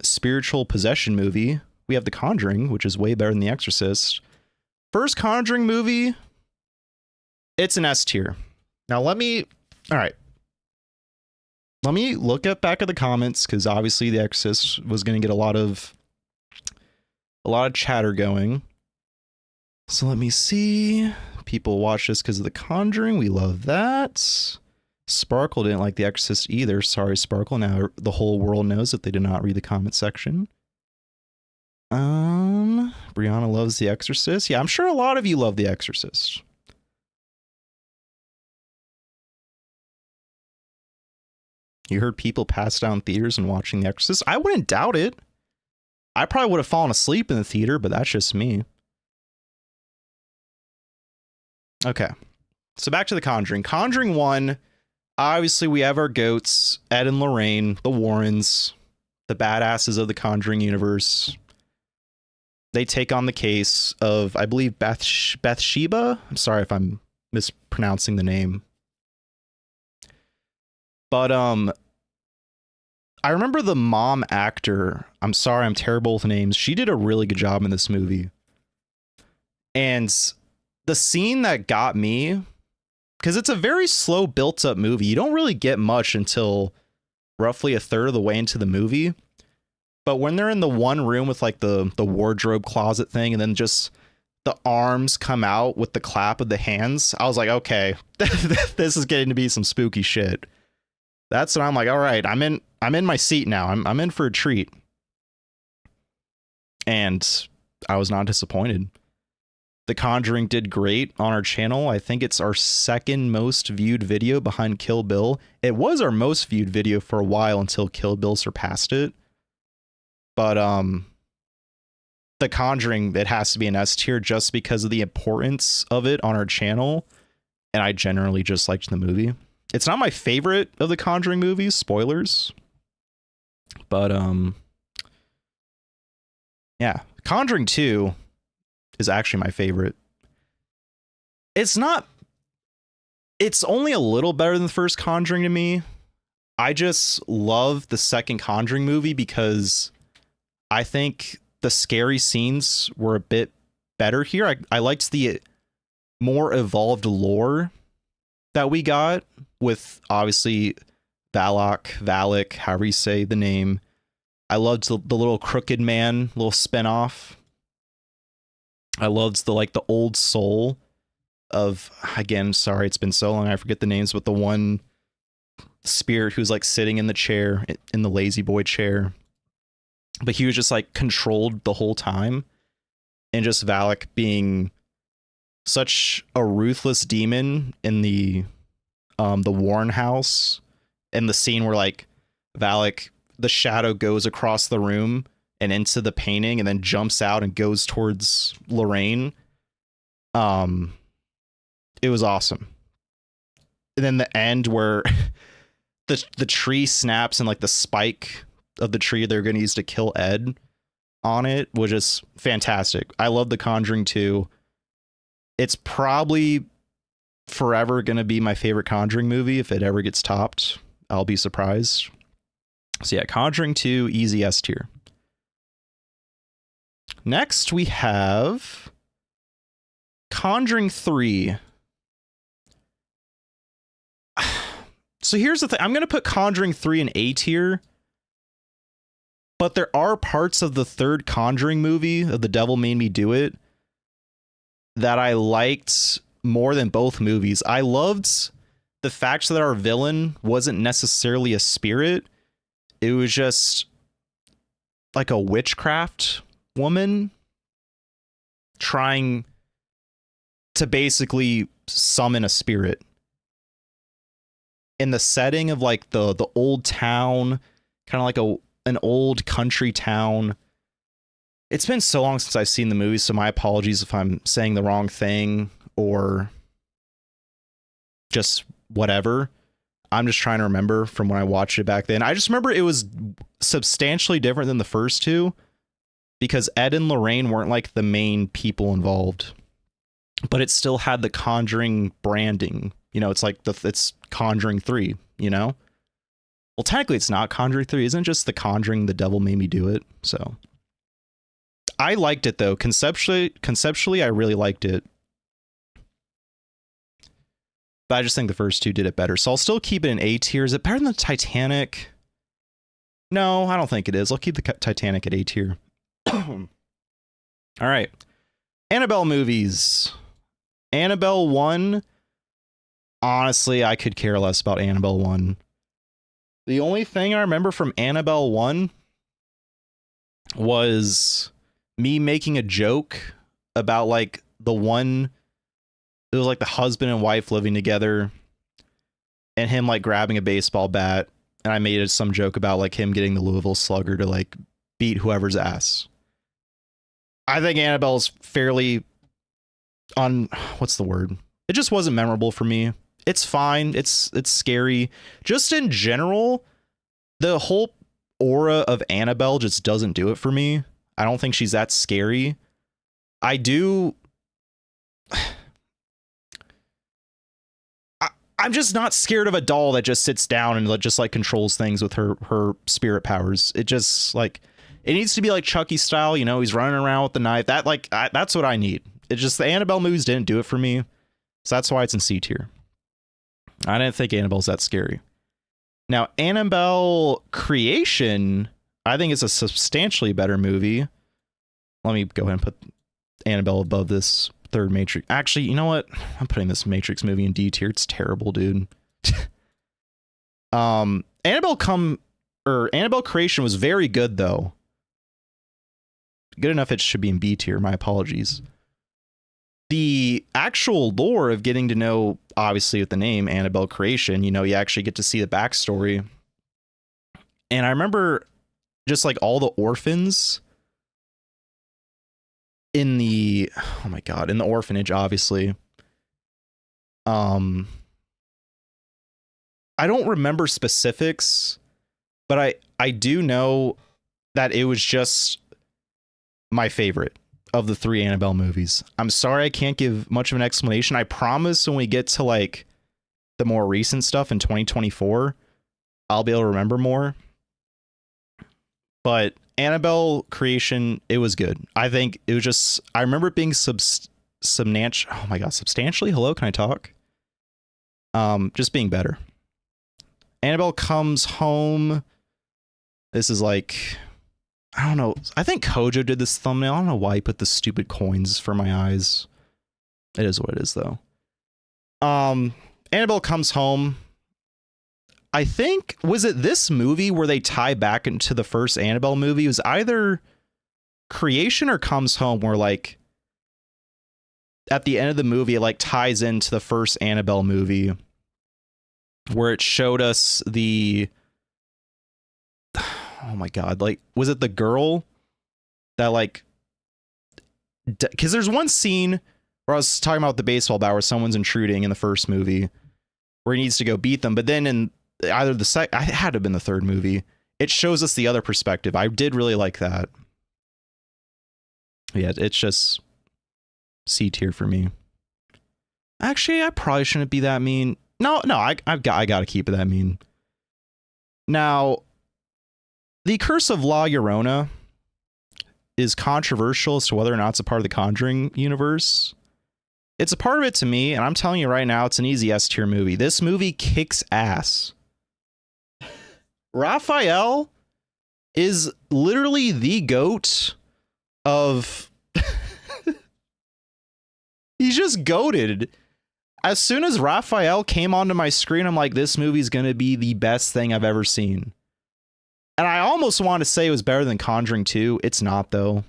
spiritual possession movie, we have The Conjuring, which is way better than The Exorcist. First Conjuring movie, it's an S tier. Now, all right. Let me look back at the comments, because obviously The Exorcist was going to get a lot of chatter going. So let me see. People watch this because of The Conjuring. We love that. Sparkle didn't like The Exorcist either. Sorry, Sparkle. Now the whole world knows that they did not read the comment section. Brianna loves The Exorcist. Yeah, I'm sure a lot of you love The Exorcist. You heard people pass down theaters and watching The Exorcist? I wouldn't doubt it. I probably would have fallen asleep in the theater, but that's just me. Okay. So back to The Conjuring. Conjuring 1, obviously we have our goats, Ed and Lorraine, the Warrens, the badasses of the Conjuring universe. They take on the case of, I believe, Bathsheba. I'm sorry if I'm mispronouncing the name. But I remember the mom actor. I'm sorry, I'm terrible with names. She did a really good job in this movie. And the scene that got me, because it's a very slow built up movie. You don't really get much until roughly a third of the way into the movie. But when they're in the one room with like the wardrobe closet thing, and then just the arms come out with the clap of the hands, I was like, okay, this is getting to be some spooky shit. That's when I'm like, all right, I'm in my seat now. I'm in for a treat. And I was not disappointed. The Conjuring did great on our channel. I think it's our second most viewed video behind Kill Bill. It was our most viewed video for a while until Kill Bill surpassed it. But The Conjuring, it has to be an S tier just because of the importance of it on our channel. And I generally just liked the movie. It's not my favorite of the Conjuring movies, spoilers. But yeah, Conjuring 2 is actually my favorite. It's only a little better than the first Conjuring to me. I just love the second Conjuring movie because I think the scary scenes were a bit better here. I liked the more evolved lore that we got with obviously Valak, however you say the name. I loved the little crooked man, little spinoff. I loved the old soul of, again, sorry, it's been so long, I forget the names, but the one spirit who's like sitting in the chair, in the lazy boy chair. But he was just like controlled the whole time. And just Valak being such a ruthless demon in the Warren house, and the scene where like Valak, the shadow goes across the room and into the painting and then jumps out and goes towards Lorraine. It was awesome. And then the end where the tree snaps and like the spike of the tree they're going to use to kill Ed on it was just fantastic. I love The Conjuring 2. It's probably forever going to be my favorite Conjuring movie. If it ever gets topped, I'll be surprised. So yeah, Conjuring 2, easy S tier. Next we have Conjuring 3. So here's the thing. I'm going to put Conjuring 3 in A tier. But there are parts of the third Conjuring movie, of The Devil Made Me Do It, that I liked more than both movies. I loved the fact that our villain wasn't necessarily a spirit. It was just like a witchcraft woman trying to basically summon a spirit. In the setting of like the old town, kind of like an old country town. It's been so long since I've seen the movie, so my apologies if I'm saying the wrong thing or just whatever. I'm just trying to remember from when I watched it back then. I just remember it was substantially different than the first two because Ed and Lorraine weren't like the main people involved, but it still had the Conjuring branding. You know, it's like it's Conjuring 3, you know? Well, technically it's not Conjuring 3. Isn't it just The Conjuring, The Devil Made Me Do It? So I liked it though. Conceptually, I really liked it. But I just think the first two did it better. So I'll still keep it in A tier. Is it better than the Titanic? No, I don't think it is. I'll keep the Titanic at A tier. All right. Annabelle movies. Annabelle 1. Honestly, I could care less about Annabelle 1. The only thing I remember from Annabelle 1 was me making a joke about like the one, it was like the husband and wife living together and him like grabbing a baseball bat. And I made some joke about like him getting the Louisville Slugger to like beat whoever's ass. I think Annabelle's fairly what's the word? It just wasn't memorable for me. It's fine. It's scary. Just in general, the whole aura of Annabelle just doesn't do it for me. I don't think she's that scary. I'm just not scared of a doll that just sits down and just like controls things with her spirit powers. It just like, it needs to be like Chucky style, you know, he's running around with the knife. That's what I need. It's just the Annabelle movies didn't do it for me. So that's why it's in C tier. I didn't think Annabelle's that scary. Now, Annabelle Creation, I think it's a substantially better movie. Let me go ahead and put Annabelle above this third Matrix. Actually, you know what? I'm putting this Matrix movie in D tier. It's terrible, dude. Annabelle Creation was very good though. Good enough it should be in B tier. My apologies. The actual lore of getting to know, obviously with the name Annabelle Creation, you know, you actually get to see the backstory. And I remember just like all the orphans in the, oh my God, in the orphanage, obviously. I don't remember specifics, but I do know that it was just my favorite of the 3 Annabelle movies. I'm sorry I can't give much of an explanation. I promise when we get to like the more recent stuff in 2024, I'll be able to remember more. But Annabelle Creation, it was good. I think it was just, I remember it being substantially, hello, can I talk? Just being better. Annabelle Comes Home. This is like, I don't know. I think Kojo did this thumbnail. I don't know why he put the stupid coins for my eyes. It is what it is, though. Annabelle Comes Home. I think, was it this movie where they tie back into the first Annabelle movie? It was either Creation or Comes Home, where like at the end of the movie, it like ties into the first Annabelle movie, where it showed us the, oh my God, like, was it the girl that like, because there's one scene where I was talking about the baseball bat where someone's intruding in the first movie where he needs to go beat them, but then in either the second, I had to have been the third movie, it shows us the other perspective. I did really like that. Yeah, it's just C tier for me. Actually, I probably shouldn't be that mean. No, I got to keep it that mean. Now, The Curse of La Llorona is controversial as to whether or not it's a part of the Conjuring universe. It's a part of it to me, and I'm telling you right now, it's an easy S tier movie. This movie kicks ass. Raphael is literally the GOAT of... He's just goated. As soon as Raphael came onto my screen, I'm like, this movie's going to be the best thing I've ever seen. And I almost want to say it was better than Conjuring 2. It's not, though.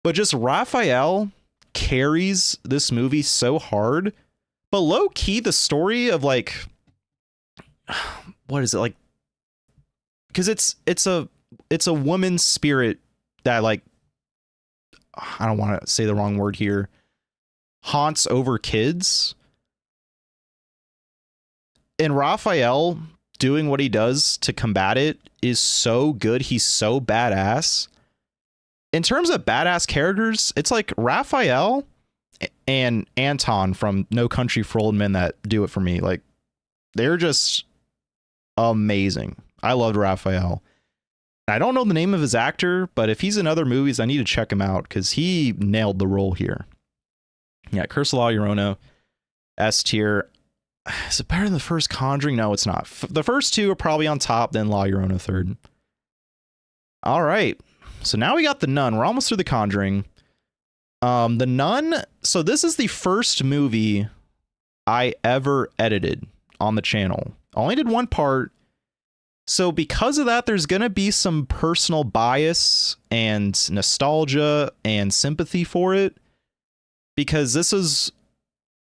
But just Raphael carries this movie so hard. But low key, the story of like, what is it like? Because it's a woman's spirit that like, I don't want to say the wrong word here, haunts over kids. And Raphael doing what he does to combat it is so good. He's so badass. In terms of badass characters, it's like Raphael and Anton from No Country for Old Men that do it for me. Like, they're just amazing. I loved Raphael. I don't know the name of his actor, but if he's in other movies, I need to check him out because he nailed the role here. Yeah, Curse of La Llorona, S tier. Is it better than the first Conjuring? No, it's not. The first two are probably on top, then La Llorona third. All right. So now we got The Nun. We're almost through The Conjuring. The Nun. So this is the first movie I ever edited on the channel. I only did one part. So because of that, there's going to be some personal bias and nostalgia and sympathy for it. Because it was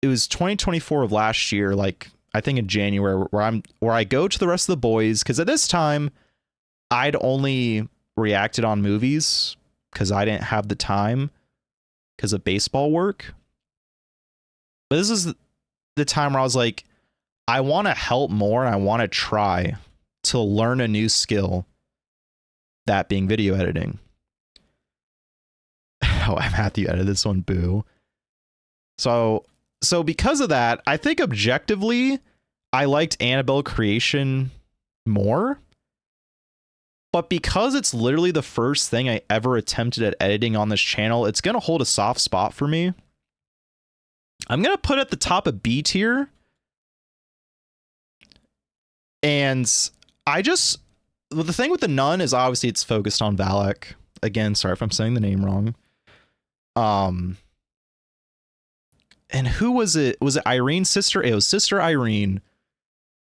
2024 of last year, like I think in January, where I go to the rest of the boys, because at this time I'd only reacted on movies because I didn't have the time because of baseball work. But this is the time where I was like, I want to help more and I want to try to learn a new skill, that being video editing. Oh, I'm happy you edited this one, boo. So because of that, I think objectively, I liked Annabelle Creation more. But because it's literally the first thing I ever attempted at editing on this channel, it's going to hold a soft spot for me. I'm going to put it at the top of B tier. And well, the thing with the Nun is obviously it's focused on Valak. Again, sorry if I'm saying the name wrong. And who was it? Was it Irene's sister? It was Sister Irene.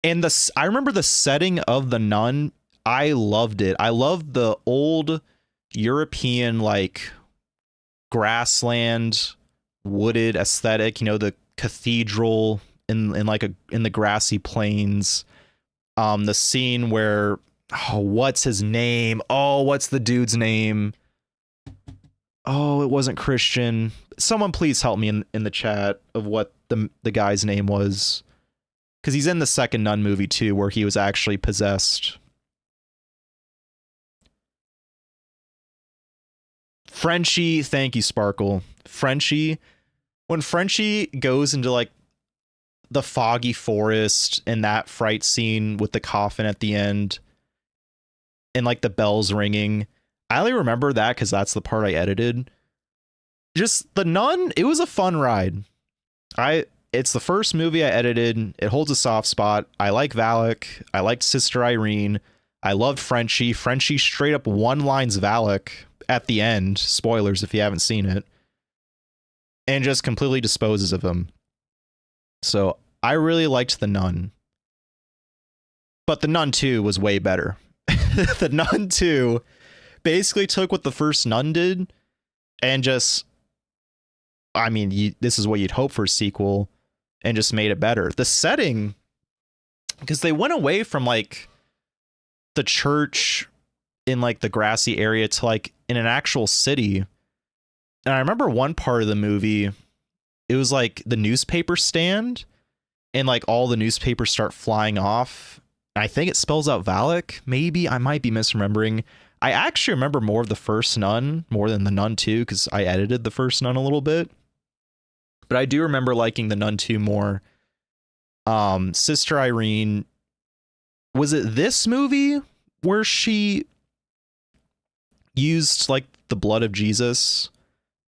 And I remember the setting of the Nun. I loved it. I loved the old European, like, grassland, wooded aesthetic. You know, the cathedral in the grassy plains. The scene where, what's his name? Oh, what's the dude's name? Oh, it wasn't Christian. Someone please help me in the chat of what the guy's name was. Because he's in the second Nun movie too, where he was actually possessed. Frenchie, thank you, Sparkle. Frenchie. When Frenchie goes into like the foggy forest and that fright scene with the coffin at the end and like the bells ringing, I only remember that because that's the part I edited. Just the Nun, it was a fun ride. It's the first movie I edited. It holds a soft spot. I like Valak. I liked Sister Irene. I loved Frenchie. Frenchie straight up one-lines Valak at the end. Spoilers if you haven't seen it. And just completely disposes of him. So I really liked The Nun. But The Nun 2 was way better. The Nun 2 basically took what the first Nun did and just, I mean, this is what you'd hope for a sequel, and just made it better. The setting, because they went away from like the church in like the grassy area to like in an actual city. And I remember one part of the movie, it was like the newspaper stand and like all the newspapers start flying off. I think it spells out Valak. Maybe I might be misremembering. I actually remember more of the first Nun more than the Nun 2 because I edited the first Nun a little bit. But I do remember liking the Nun 2 more. Sister Irene, was it this movie where she used like the blood of Jesus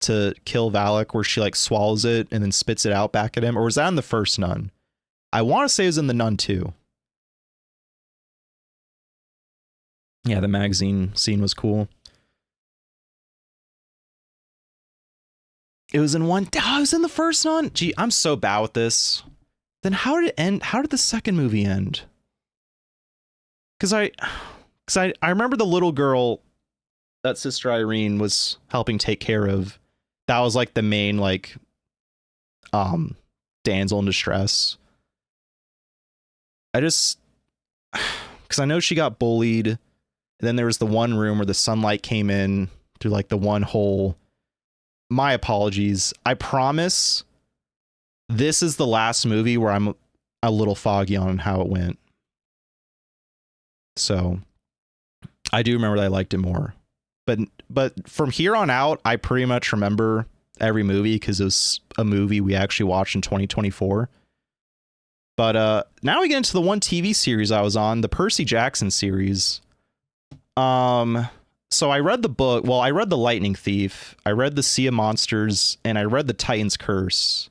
to kill Valak, where she like swallows it and then spits it out back at him? Or was that in the first Nun? I want to say it was in the Nun 2. Yeah, the magazine scene was cool. It was in one. Oh, it was in the first Nun. Gee, I'm so bad with this. Then how did it end? How did the second movie end? Because I remember the little girl that Sister Irene was helping take care of. That was like the main like damsel in distress. Because I know she got bullied. And then there was the one room where the sunlight came in through like the one hole. My apologies. I promise this is the last movie where I'm a little foggy on how it went. So I do remember that I liked it more. But from here on out, I pretty much remember every movie because it was a movie we actually watched in 2024. But now we get into the one TV series I was on, the Percy Jackson series. So I read the book. Well, I read The Lightning Thief. I read The Sea of Monsters, and I read The Titan's Curse,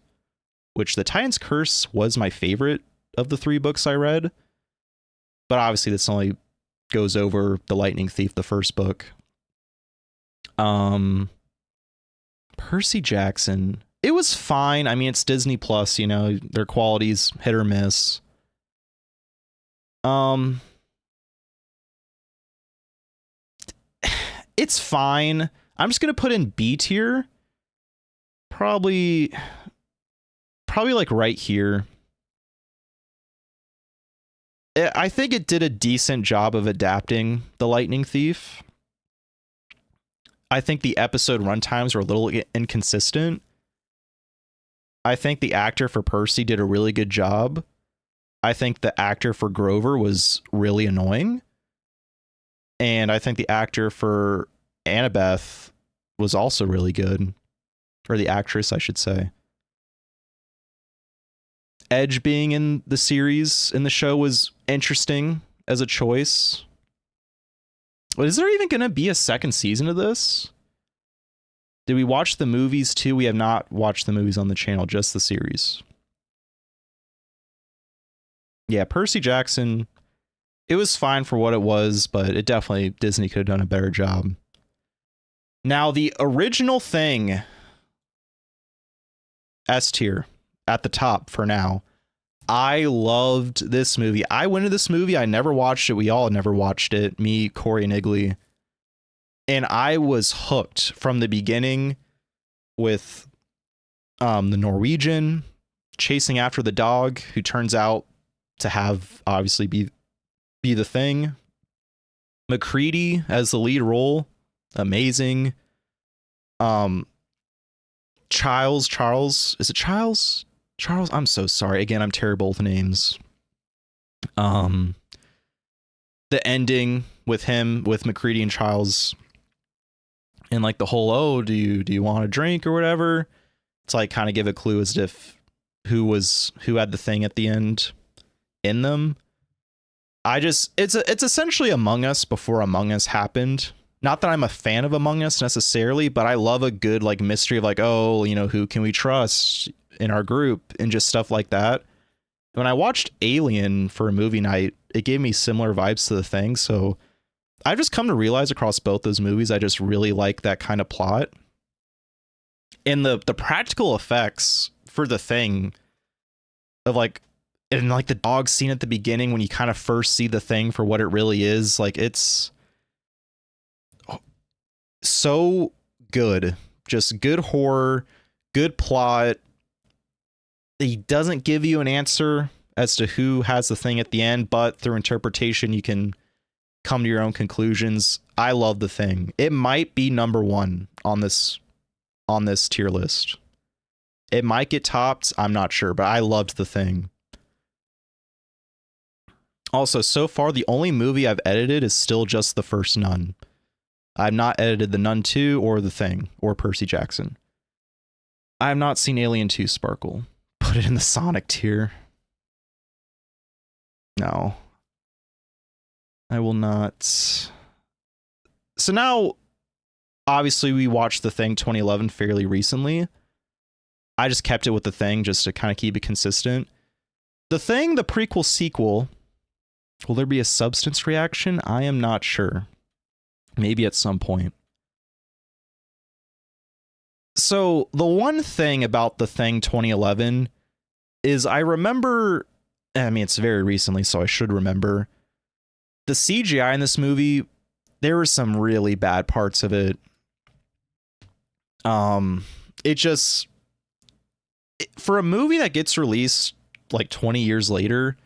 which The Titan's Curse was my favorite of the 3 books I read. But obviously this only goes over The Lightning Thief, the first book. Percy Jackson. It was fine. I mean, it's Disney Plus, you know, their quality's hit or miss. It's fine. I'm just gonna put in B tier. Probably like right here. I think it did a decent job of adapting The Lightning Thief. I think the episode runtimes were a little inconsistent. I think the actor for Percy did a really good job. I think the actor for Grover was really annoying. And I think the actor for Annabeth was also really good. Or the actress, I should say. Edge being in the series, in the show, was interesting as a choice. But is there even going to be a second season of this? Did we watch the movies too? We have not watched the movies on the channel, just the series. Yeah, Percy Jackson. It was fine for what it was, but it definitely, Disney could have done a better job. Now, the original Thing, S tier, at the top for now. I loved this movie. I went to this movie. I never watched it. We all never watched it. Me, Corey, and Igley. And I was hooked from the beginning with the Norwegian chasing after the dog, who turns out to have obviously be the Thing. McCready as the lead role, amazing. Charles, is it Charles? Charles, I'm so sorry. Again, I'm terrible with names. The ending with him, with McCready and Charles, and like the whole, oh, do you want a drink or whatever? It's like kind of give a clue as if who had the Thing at the end in them. It's essentially Among Us before Among Us happened. Not that I'm a fan of Among Us necessarily, but I love a good like mystery of like, oh, who can we trust in our group, and just stuff like that. When I watched Alien for a movie night, it gave me similar vibes to The Thing. So I've just come to realize across both those movies, I just really like that kind of plot. And the practical effects for The Thing of like, and like the dog scene at the beginning when you kind of first see the Thing for what it really is, like it's so good. Just good horror, good plot. He doesn't give you an answer as to who has the Thing at the end, but through interpretation, you can come to your own conclusions. I love The Thing. It might be number one on this tier list. It might get topped. I'm not sure, but I loved The Thing. Also, so far, the only movie I've edited is still just The First Nun. I've not edited The Nun 2 or The Thing or Percy Jackson. I have not seen Alien 2 Sparkle. Put it in the Sonic tier. No. I will not. So now, obviously, we watched The Thing 2011 fairly recently. I just kept it with The Thing just to kind of keep it consistent. The Thing, the prequel sequel, will there be a substance reaction? I am not sure. Maybe at some point. So the one thing about The Thing 2011 is I remember, I mean, it's very recently, so I should remember, the CGI in this movie, there were some really bad parts of it. For a movie that gets released like 20 years later,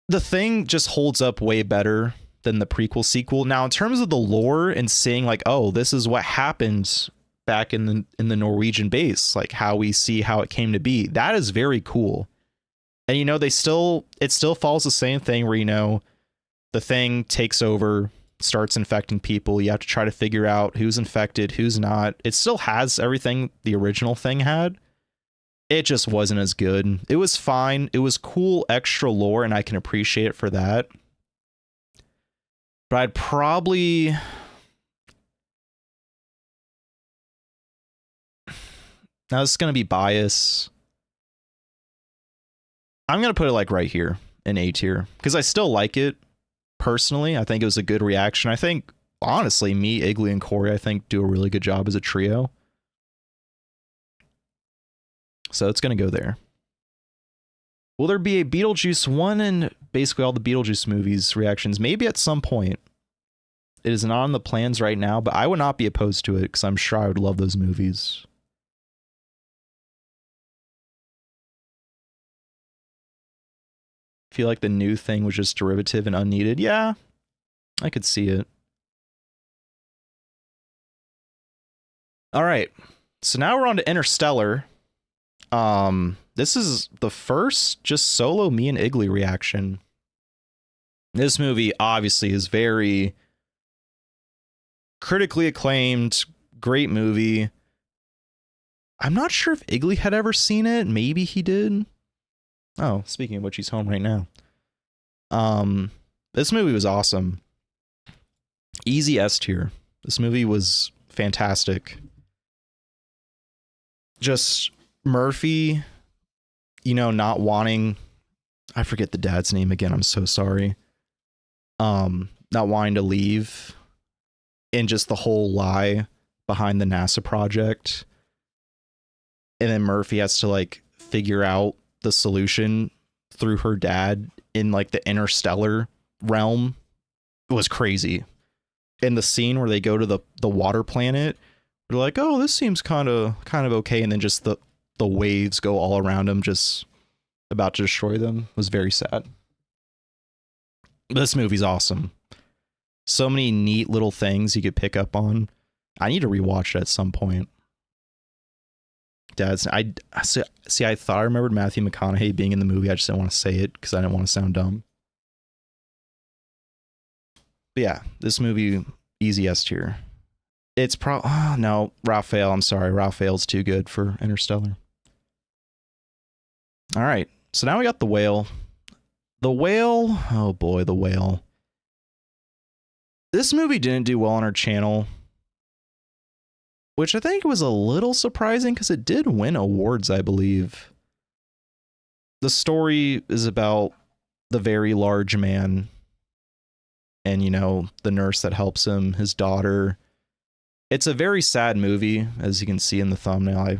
The Thing just holds up way better than the prequel sequel. Now, in terms of the lore and seeing like, oh, this is what happened back in the Norwegian base, like how we see how it came to be, that is very cool. And it still follows the same thing where the Thing takes over, starts infecting people. You have to try to figure out who's infected, who's not. It still has everything the original Thing had. It just wasn't as good. It was fine. It was cool extra lore, and I can appreciate it for that. But I'd probably... Now, this is going to be bias. I'm going to put it like right here in A tier, because I still like it personally. I think it was a good reaction. I think, honestly, me, Igley, and Corey, I think do a really good job as a trio. So it's going to go there. Will there be a Beetlejuice 1 and basically all the Beetlejuice movies reactions? Maybe at some point. It is not on the plans right now, but I would not be opposed to it because I'm sure I would love those movies. Feel like the new Thing was just derivative and unneeded. Yeah, I could see it. All right, so now we're on to Interstellar. This is the first just solo me and Igley reaction. This movie obviously is very critically acclaimed, great movie. I'm not sure if Igley had ever seen it. Maybe he did. Oh, speaking of which, he's home right now. This movie was awesome. Easy S tier. This movie was fantastic. Just Murphy, not wanting I forget the dad's name again. I'm so sorry. Not wanting to leave, and just the whole lie behind the NASA project. And then Murphy has to like figure out the solution through her dad in like the interstellar realm. It was crazy. And the scene where they go to the water planet, they're like, oh, this seems kind of okay. And then just the waves go all around them, just about to destroy them. It was very sad. This movie's awesome. So many neat little things you could pick up on. I need to rewatch it at some point. I thought I remembered Matthew McConaughey being in the movie. I just didn't want to say it because I didn't want to sound dumb. But yeah, this movie, easy S tier. It's no, Raphael. I'm sorry, Raphael's too good for Interstellar. All right, so now we got The Whale. The Whale, oh boy, The Whale. This movie didn't do well on our channel, which I think was a little surprising because it did win awards, I believe. The story is about the very large man and, you know, the nurse that helps him, his daughter. It's a very sad movie, as you can see in the thumbnail.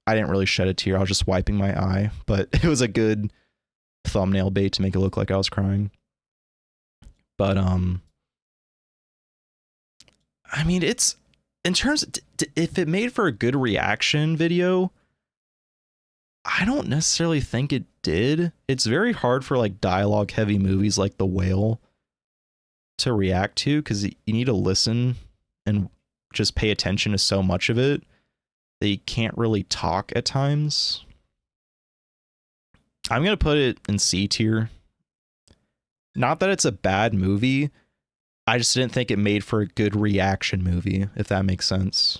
I didn't really shed a tear. I was just wiping my eye, but it was a good thumbnail bait to make it look like I was crying. But, I mean, it's, in terms of, if it made for a good reaction video, I don't necessarily think it did. It's very hard for like dialogue heavy movies like The Whale to react to, because you need to listen and just pay attention to so much of it that you can't really talk at times. I'm going to put it in C tier. Not that it's a bad movie. I just didn't think it made for a good reaction movie, if that makes sense.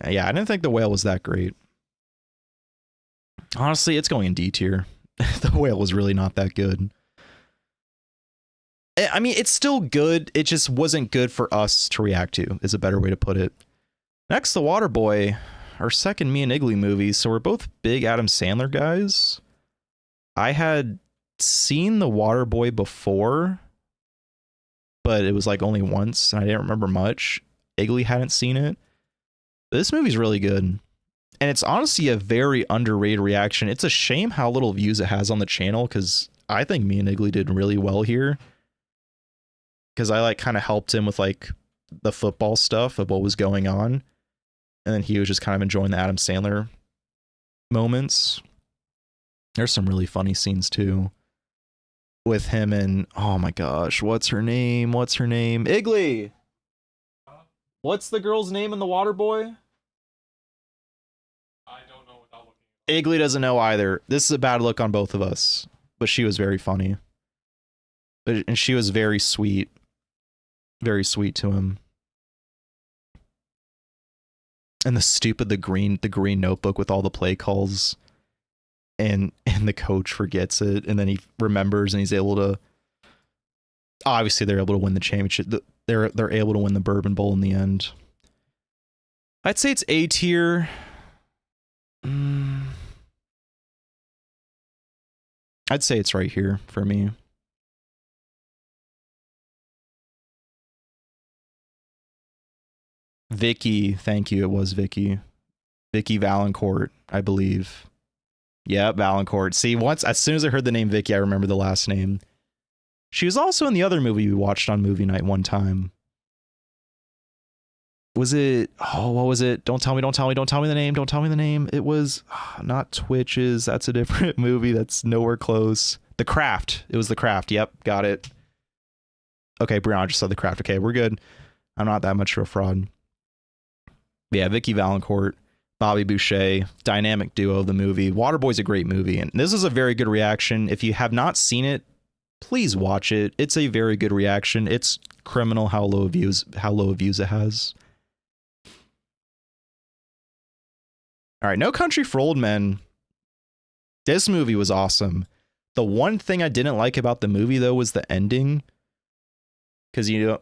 Yeah, I didn't think The Whale was that great. Honestly, it's going in D tier. The Whale was really not that good. I mean, it's still good. It just wasn't good for us to react to, is a better way to put it. Next, The Waterboy, our second Me and Igley movie. So we're both big Adam Sandler guys. I had seen The Waterboy before, but it was like only once, and I didn't remember much. Igley hadn't seen it. This movie's really good, and it's honestly a very underrated reaction. It's a shame how little views it has on the channel, because I think me and Igley did really well here, because I like kind of helped him with like the football stuff of what was going on, and then he was just kind of enjoying the Adam Sandler moments. There's some really funny scenes too with him and, oh my gosh, what's her name? Igley! What's the girl's name in The Waterboy? I don't know without looking. Igley doesn't know either. This is a bad look on both of us, but she was very funny. And she was very sweet to him. And the green notebook with all the play calls. And the coach forgets it, and then he remembers, and he's able to. Obviously, they're able to win the championship. They're able to win the Bourbon Bowl in the end. I'd say it's A tier. I'd say it's right here for me. Vicky, thank you. It was Vicky Valancourt, I believe. Yeah, Valancourt. See, as soon as I heard the name Vicky, I remember the last name. She was also in the other movie we watched on movie night one time. Was it? Oh, what was it? Don't tell me the name. It was not Twitches. That's a different movie. That's nowhere close. The Craft. It was The Craft. Yep, got it. Okay, Brianna just said The Craft. Okay, we're good. I'm not that much of a fraud. But yeah, Vicky Valancourt. Bobby Boucher, dynamic duo of the movie. Waterboy's a great movie, and this is a very good reaction. If you have not seen it, please watch it. It's a very good reaction. It's criminal how low views it has. All right, No Country for Old Men. This movie was awesome. The one thing I didn't like about the movie, though, was the ending. Because, you know,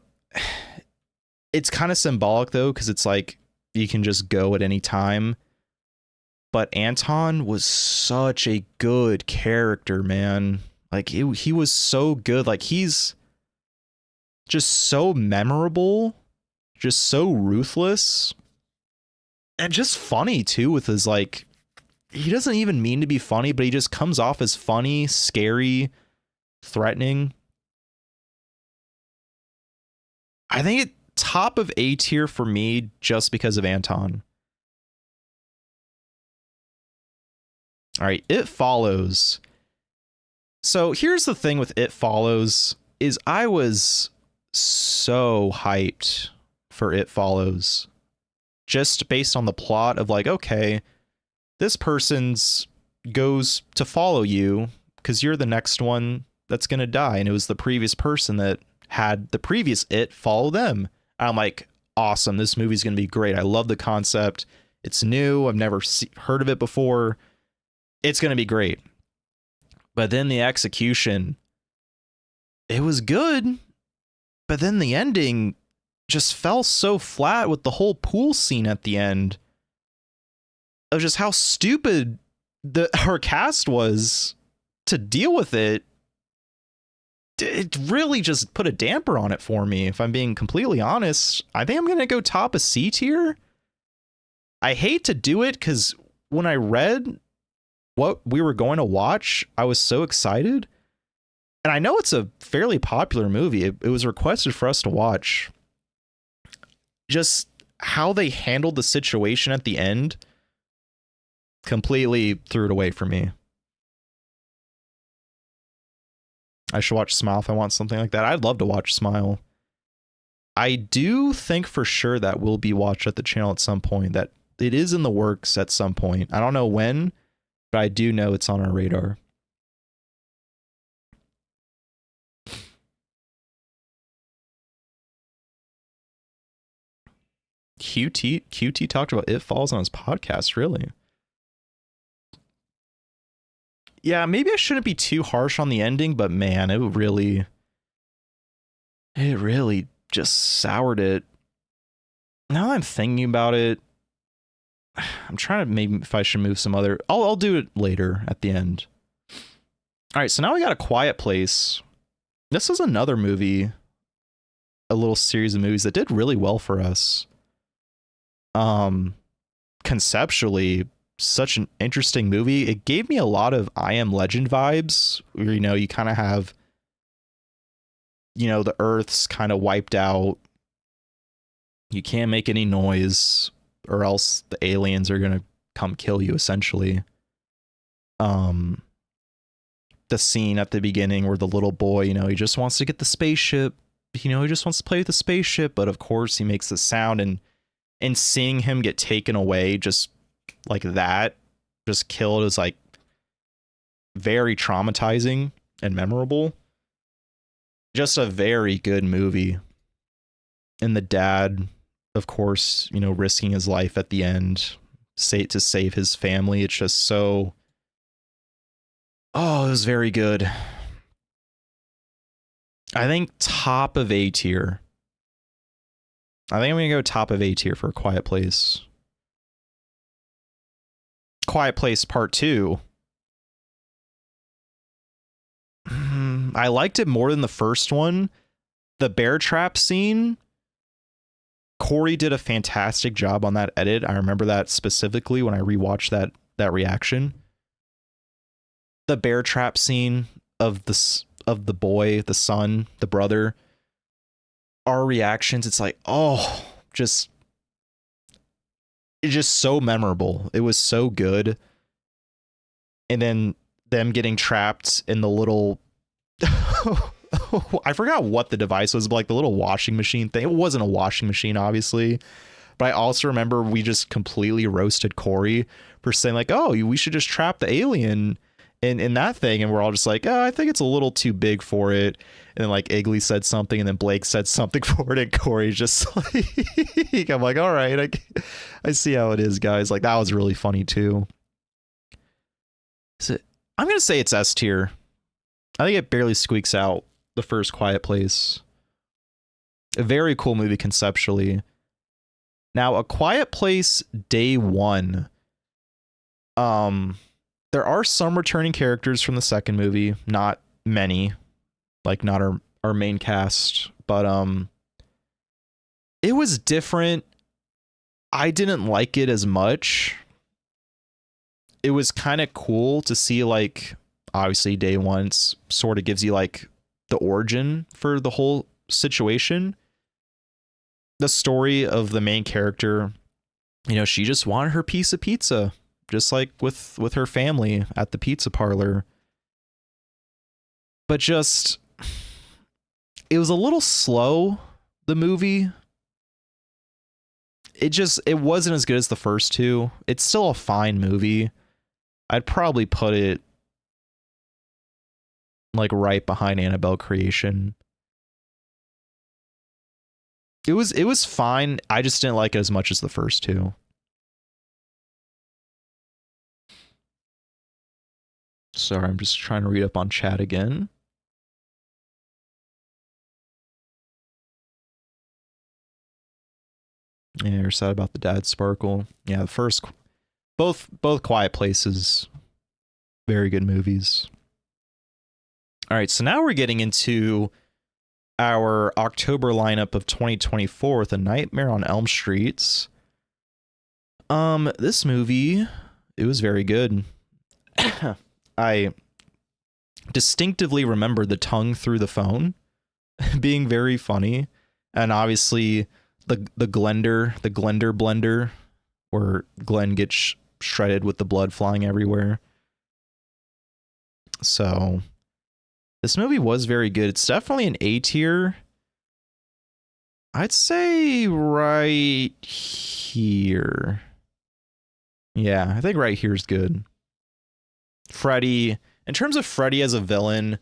it's kind of symbolic, though, because it's like, you can just go at any time. But Anton was such a good character, man. Like he was so good. Like he's just so memorable, just so ruthless, and just funny too with his like he doesn't even mean to be funny, but he just comes off as funny, scary, threatening. I think it top of A tier for me just because of Anton. All right, It Follows. So here's the thing with It Follows is I was so hyped for It Follows just based on the plot of like, okay, this person's goes to follow you because you're the next one that's going to die. And it was the previous person that had the previous It follow them. I'm like, awesome. This movie's going to be great. I love the concept. It's new. I've never heard of it before. It's going to be great. But then the execution, it was good. But then the ending just fell so flat with the whole pool scene at the end of just how stupid her cast was to deal with it. It really just put a damper on it for me. If I'm being completely honest, I think I'm going to go top a C tier. I hate to do it because when I read what we were going to watch, I was so excited. And I know it's a fairly popular movie. It was requested for us to watch. Just how they handled the situation at the end completely threw it away for me. I should watch Smile if I want something like that. I'd love to watch Smile. I do think for sure that will be watched at the channel at some point. That it is in the works at some point. I don't know when, but I do know it's on our radar. QT talked about It Falls on his podcast, really? Yeah, maybe I shouldn't be too harsh on the ending, but man, it really just soured it. Now I'm thinking about it, I'm trying to maybe if I should move some other. I'll do it later at the end. All right, so now we got A Quiet Place. This is another movie, a little series of movies that did really well for us. Conceptually, such an interesting movie. It gave me a lot of I Am Legend vibes, where, you know, you kind of have, you know, the Earth's kind of wiped out. You can't make any noise or else the aliens are going to come kill you, essentially. The scene at the beginning where the little boy, you know, he just wants to get the spaceship, you know, he just wants to play with the spaceship, but of course he makes the sound, and seeing him get taken away just like that, just killed, is like very traumatizing and memorable. Just a very good movie. And the dad, of course, you know, risking his life at the end to save his family. It's just so, oh, it was very good. I think top of A tier. I think I'm going to go top of A tier for A Quiet Place. Quiet Place Part 2. I liked it more than the first one. The bear trap scene, Corey did a fantastic job on that edit. I remember that specifically when I rewatched that reaction. The bear trap scene of the boy, the son, the brother, our reactions, it's like, oh, it's just so memorable. It was so good. And then them getting trapped in the little I forgot what the device was, but like the little washing machine thing. It wasn't a washing machine, obviously. But I also remember we just completely roasted Corey for saying like, oh, we should just trap the alien in that thing. And we're all just like, oh, I think it's a little too big for it. And then like Igley said something, and then Blake said something for it, and Corey's just like, I'm like, all right, I see how it is, guys. Like, that was really funny too. I'm going to say it's S tier. I think it barely squeaks out the first Quiet Place. A very cool movie conceptually. Now, A Quiet Place Day One. There are some returning characters from the second movie, not many, like not our main cast, but it was different. I didn't like it as much. It was kind of cool to see, like, obviously day one sort of gives you like the origin for the whole situation. The story of the main character, you know, she just wanted her piece of pizza, just like with her family at the pizza parlor. But just, it was a little slow, the movie. It wasn't as good as the first two. It's still a fine movie. I'd probably put it like right behind Annabelle Creation. It was fine. I just didn't like it as much as the first two. Sorry, I'm just trying to read up on chat again. Yeah, you're sad about the dad sparkle. Yeah, the first, both Quiet Places, very good movies. All right, so now we're getting into our October lineup of 2024 with A Nightmare on Elm Street. This movie, it was very good. I distinctly remember the tongue through the phone being very funny, and obviously the Glender blender, where Glenn gets shredded with the blood flying everywhere. So this movie was very good. It's definitely an A tier. I'd say right here. Yeah, I think right here is good. Freddy, in terms of Freddy as a villain,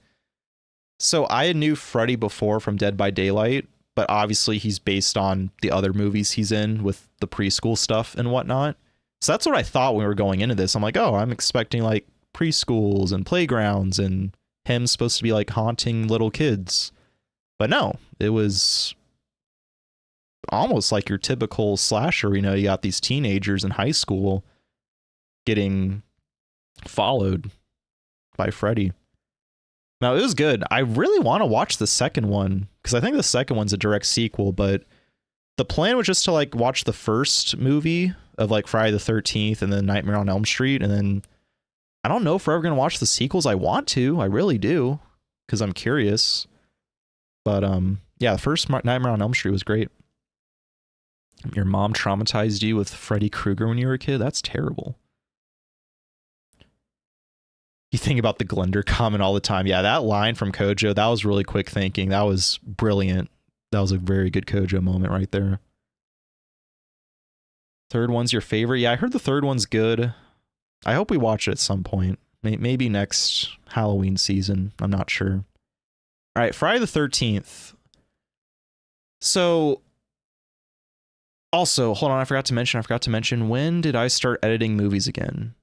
so I knew Freddy before from Dead by Daylight, but obviously he's based on the other movies he's in with the preschool stuff and whatnot. So that's what I thought when we were going into this. I'm like, oh, I'm expecting like preschools and playgrounds and him supposed to be like haunting little kids. But no, it was almost like your typical slasher. You know, you got these teenagers in high school getting followed by Freddy. Now, it was good. I really want to watch the second one because I think the second one's a direct sequel, but the plan was just to like watch the first movie of like Friday the 13th and then Nightmare on Elm Street, and then I don't know if we're ever going to watch the sequels. I want to. I really do because I'm curious. But yeah, the first Nightmare on Elm Street was great. Your mom traumatized you with Freddy Krueger when you were a kid? That's terrible. You think about the Glender comment all the time. Yeah, that line from Kojo, that was really quick thinking. That was brilliant. That was a very good Kojo moment right there. Third one's your favorite? Yeah, I heard the third one's good. I hope we watch it at some point. Maybe next Halloween season. I'm not sure. All right, Friday the 13th. So, also, hold on, I forgot to mention, when did I start editing movies again?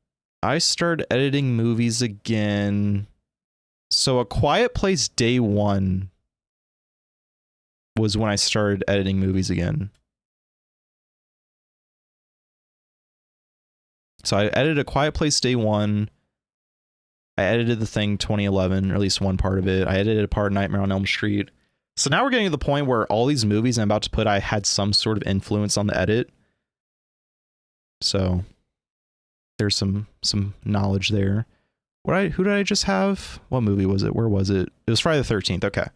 I started editing movies again. So A Quiet Place day one was when I started editing movies again. So I edited A Quiet Place day one. I edited The Thing 2011, or at least one part of it. I edited a part of Nightmare on Elm Street. So now we're getting to the point where all these movies I'm about to put, I had some sort of influence on the edit. So there's some knowledge there. Who did I just have? What movie was it? Where was it? It was Friday the 13th. Okay.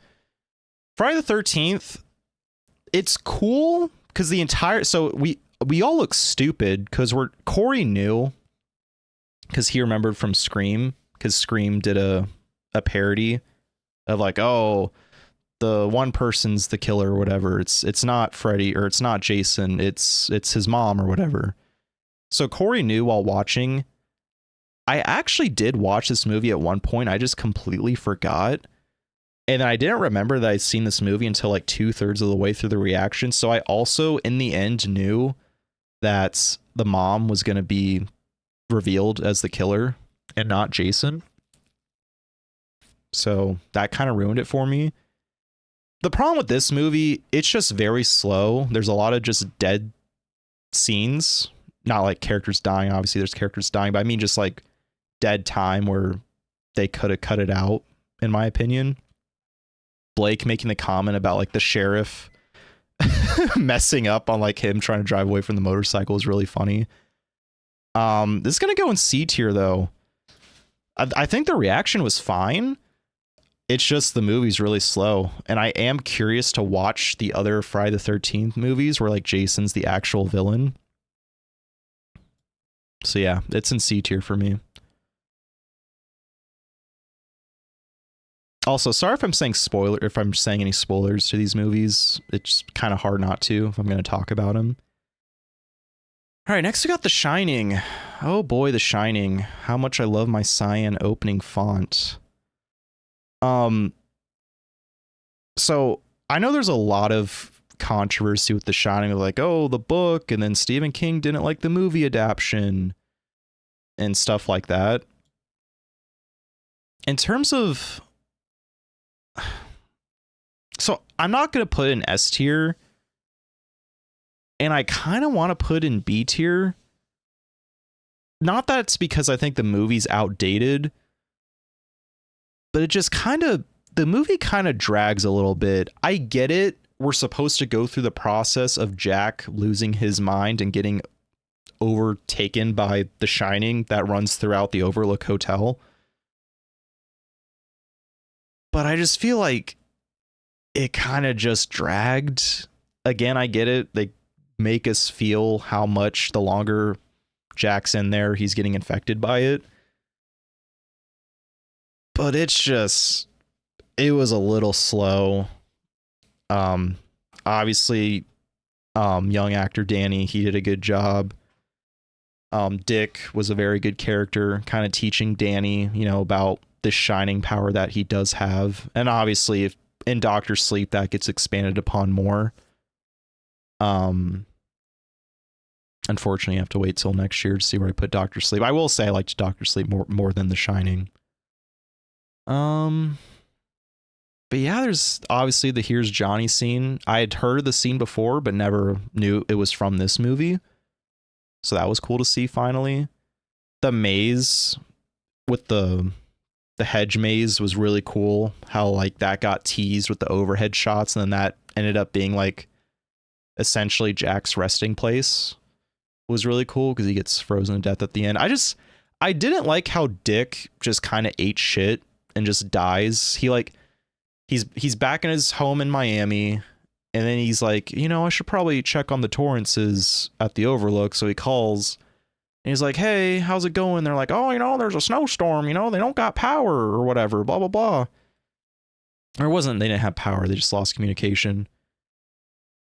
Friday the 13th, it's cool because the entire, so we all look stupid because Corey knew, because he remembered from Scream, because Scream did a parody of like, oh, the one person's the killer or whatever. It's not Freddy or it's not Jason. It's his mom or whatever. So Corey knew while watching. I actually did watch this movie at one point. I just completely forgot. And I didn't remember that I'd seen this movie until like 2/3 of the way through the reaction. So I also, in the end, knew that the mom was going to be revealed as the killer and not Jason. So that kind of ruined it for me. The problem with this movie, it's just very slow. There's a lot of just dead scenes. not like characters dying. Obviously, there's characters dying, but I mean just like dead time where they could have cut it out, in my opinion. Blake making the comment about like the sheriff messing up on like him trying to drive away from the motorcycle is really funny. This is gonna go in C tier though. I think the reaction was fine. It's just the movie's really slow, and I am curious to watch the other Friday the 13th movies where like Jason's the actual villain. So yeah, it's in C tier for me. Also, sorry if I'm saying any spoilers to these movies. It's kind of hard not to if I'm going to talk about them. All right, next we got The Shining. Oh boy, The Shining. How much I love my cyan opening font. So I know there's a lot of controversy with The Shining, like, oh, the book, and then Stephen King didn't like the movie adaptation and stuff like that. In terms of, so I'm not going to put in S tier, and I kind of want to put in B tier. Not that it's because I think the movie's outdated, but it just the movie kind of drags a little bit. I get it. We're supposed to go through the process of Jack losing his mind and getting overtaken by the Shining that runs throughout the Overlook Hotel. But I just feel like it kind of just dragged. Again, I get it. They make us feel how much the longer Jack's in there, he's getting infected by it. But it's just, it was a little slow. Obviously, young actor Danny, he did a good job. Dick was a very good character, kind of teaching Danny, about the shining power that he does have. And obviously, if in Doctor Sleep, that gets expanded upon more. Unfortunately, you have to wait till next year to see where I put Doctor Sleep. I will say I liked Doctor Sleep more than The Shining. But yeah, there's obviously the Here's Johnny scene. I had heard of the scene before, but never knew it was from this movie. So that was cool to see finally. The maze with the hedge maze was really cool. How like that got teased with the overhead shots, and then that ended up being like essentially Jack's resting place. Was really cool because he gets frozen to death at the end. I didn't like how Dick just kind of ate shit and just dies. He's back in his home in Miami, and then he's like, I should probably check on the Torrances at the Overlook. So he calls, and he's like, hey, how's it going? They're like, oh, there's a snowstorm, they don't got power or whatever, blah, blah, blah. Or it wasn't, they didn't have power, they just lost communication.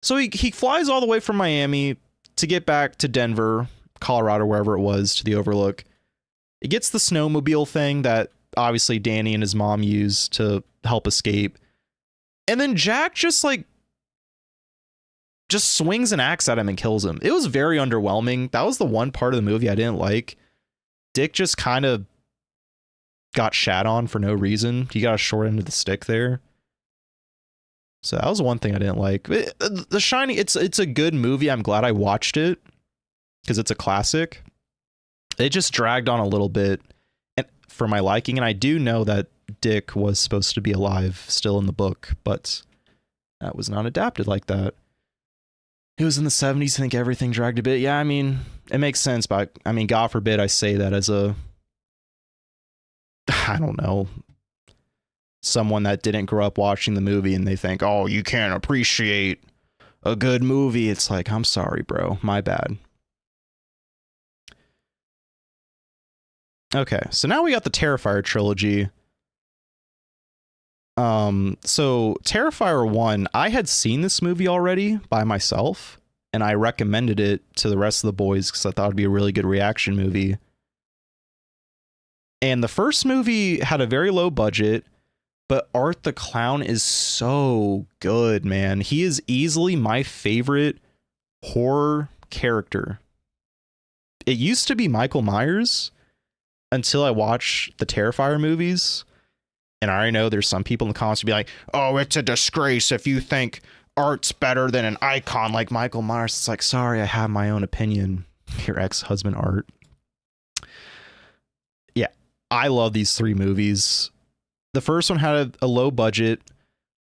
So he flies all the way from Miami to get back to Denver, Colorado, wherever it was, to the Overlook. He gets the snowmobile thing that obviously Danny and his mom use to help escape. And then Jack just swings an axe at him and kills him. It was very underwhelming. That was the one part of the movie I didn't like. Dick just kind of got shat on for no reason. He got a short end of the stick there. So that was one thing I didn't like. The Shining, it's a good movie. I'm glad I watched it because it's a classic. It just dragged on a little bit and for my liking. And I do know that Dick was supposed to be alive still in the book, but that was not adapted like that. It was in the 70s. I think everything dragged a bit. Yeah, I mean, it makes sense, but I mean, God forbid I say that as I don't know, someone that didn't grow up watching the movie and they think, oh, you can't appreciate a good movie. It's like, I'm sorry, bro. My bad. Okay, so now we got the Terrifier trilogy. So Terrifier 1, I had seen this movie already by myself, and I recommended it to the rest of the boys because I thought it'd be a really good reaction movie. And the first movie had a very low budget, but Art the Clown is so good, man. He is easily my favorite horror character. It used to be Michael Myers until I watched the Terrifier movies. And I already know there's some people in the comments who be like, oh, it's a disgrace if you think Art's better than an icon like Michael Myers. It's like, sorry, I have my own opinion. your ex-husband Art. Yeah, I love these three movies. The first one had a low budget.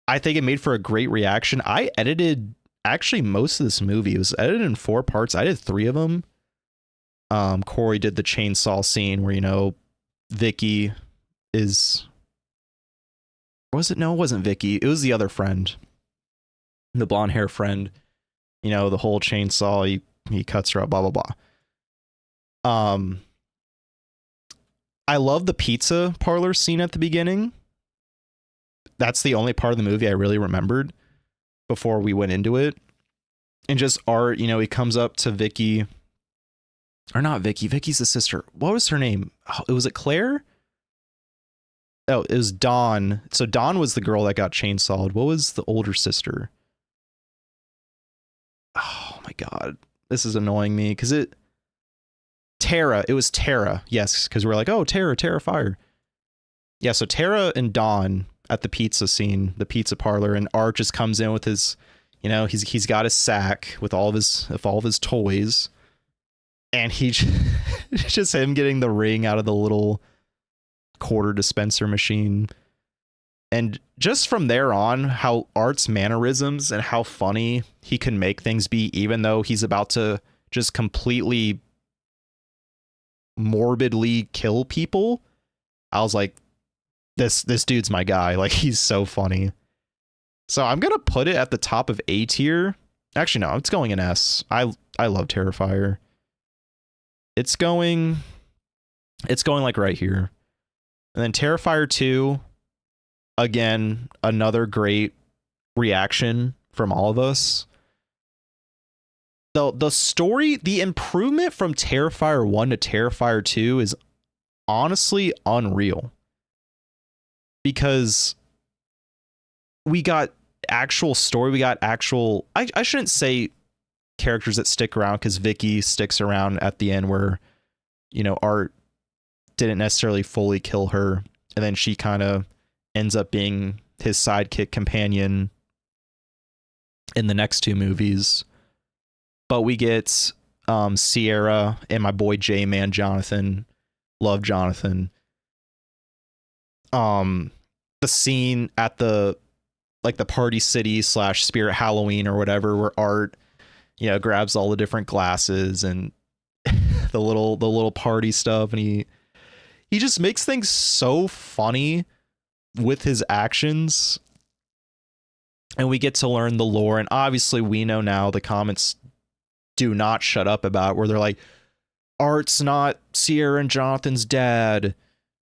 I think it made for a great reaction. I edited actually most of this movie. It was edited in 4 parts. I did 3 of them. Corey did the chainsaw scene where, you know, Vicky is... Was it? No, it wasn't Vicky. It was the other friend. The blonde hair friend. You know, the whole chainsaw, he cuts her up, blah, blah, blah. I love the pizza parlor scene at the beginning. That's the only part of the movie I really remembered before we went into it. And just Art, you know, he comes up to Vicky. Or not Vicky. Vicky's the sister. What was her name? Oh, was it Claire? Oh, it was Dawn. So Dawn was the girl that got chainsawed. What was the older sister? Oh my God. This is annoying me because Tara. It was Tara. Yes, because we're like, oh, Terrifier. Yeah, so Tara and Dawn at the pizza scene, the pizza parlor, and Art just comes in with his, you know, he's got his sack with all of his toys, and he just him getting the ring out of the little quarter dispenser machine. And just from there on, how Art's mannerisms and how funny he can make things be, even though he's about to just completely morbidly kill people. I was like, this dude's my guy. Like, he's so funny. So I'm gonna put it at the top of A tier. Actually, no, it's going in S. I love Terrifier. It's going like right here. And then Terrifier 2, again, another great reaction from all of us. The story, the improvement from Terrifier 1 to Terrifier 2 is honestly unreal. Because we got actual story, we got actual... I shouldn't say characters that stick around, because Vicky sticks around at the end where, you know, Art didn't necessarily fully kill her, and then she kind of ends up being his sidekick companion in the next 2 movies. But we get Sierra and my boy J-Man Jonathan. Love Jonathan. The scene at the Party City / Spirit Halloween or whatever, where Art, you know, grabs all the different glasses and the little party stuff, and he just makes things so funny with his actions. And we get to learn the lore, and obviously we know now, the comments do not shut up about it, where they're like, Art's not Sierra and Jonathan's dad,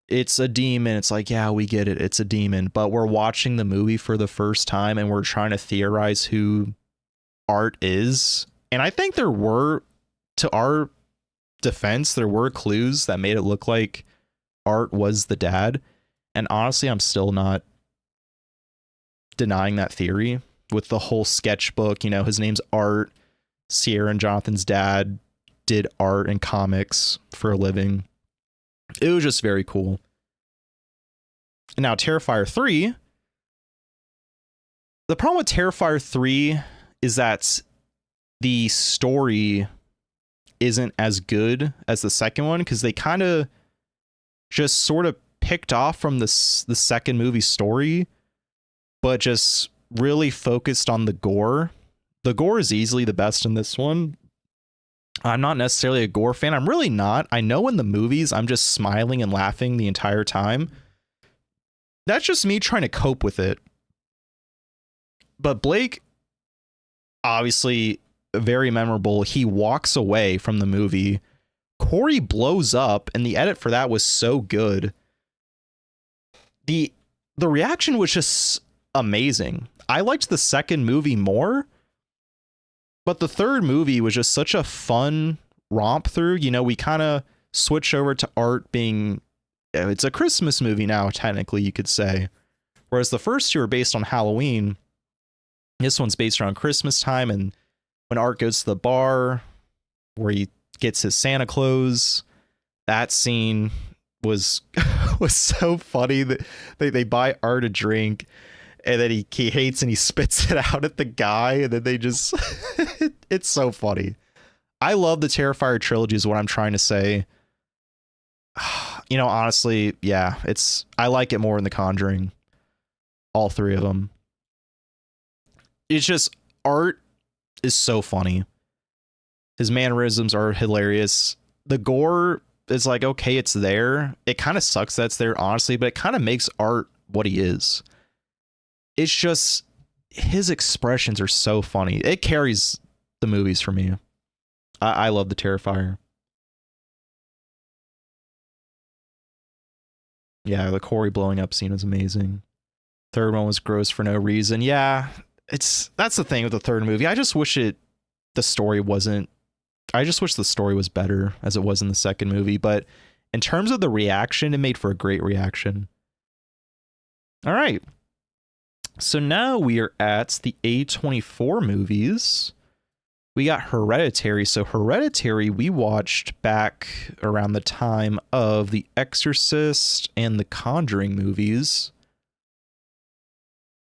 it's a demon. It's like, yeah, we get it, it's a demon, but we're watching the movie for the first time and we're trying to theorize who Art is. And I think there were, to our defense, there were clues that made it look like Art was the dad. And honestly, I'm still not denying that theory. With the whole sketchbook, you know, his name's Art. Sierra and Jonathan's dad did art and comics for a living. It was just very cool. And now Terrifier 3. The problem with Terrifier 3 is that the story isn't as good as the second one, because they kind of just sort of picked off from the second movie story, but just really focused on the gore. The gore is easily the best in this one. I'm not necessarily a gore fan. I'm really not. I know in the movies I'm just smiling and laughing the entire time. That's just me trying to cope with it. But Blake, obviously very memorable. He walks away from the movie. Corey blows up, and the edit for that was so good. The reaction was just amazing. I liked the second movie more, but the third movie was just such a fun romp through. You know, we kind of switch over to Art being, it's a Christmas movie now, technically, you could say. Whereas the first two are based on Halloween. This one's based around Christmas time, and when Art goes to the bar where he gets his Santa clothes, that scene was so funny. That they buy Art a drink, and then he hates and he spits it out at the guy, and then they just it's so funny. I love the Terrifier trilogy is what I'm trying to say. You know, honestly, yeah, I like it more in the Conjuring. All three of them. It's just, art is so funny. His mannerisms are hilarious. The gore is like, okay, it's there. It kind of sucks that's there, honestly, but it kind of makes art what he is. It's just, his expressions are so funny. It carries the movies for me. I love the Terrifier. Yeah, the Corey blowing up scene is amazing. Third one was gross for no reason. Yeah, that's the thing with the third movie. I just wish the story was better as it was in the second movie. But in terms of the reaction, it made for a great reaction. All right. So now we are at the A24 movies. We got Hereditary. So Hereditary, we watched back around the time of the Exorcist and the Conjuring movies.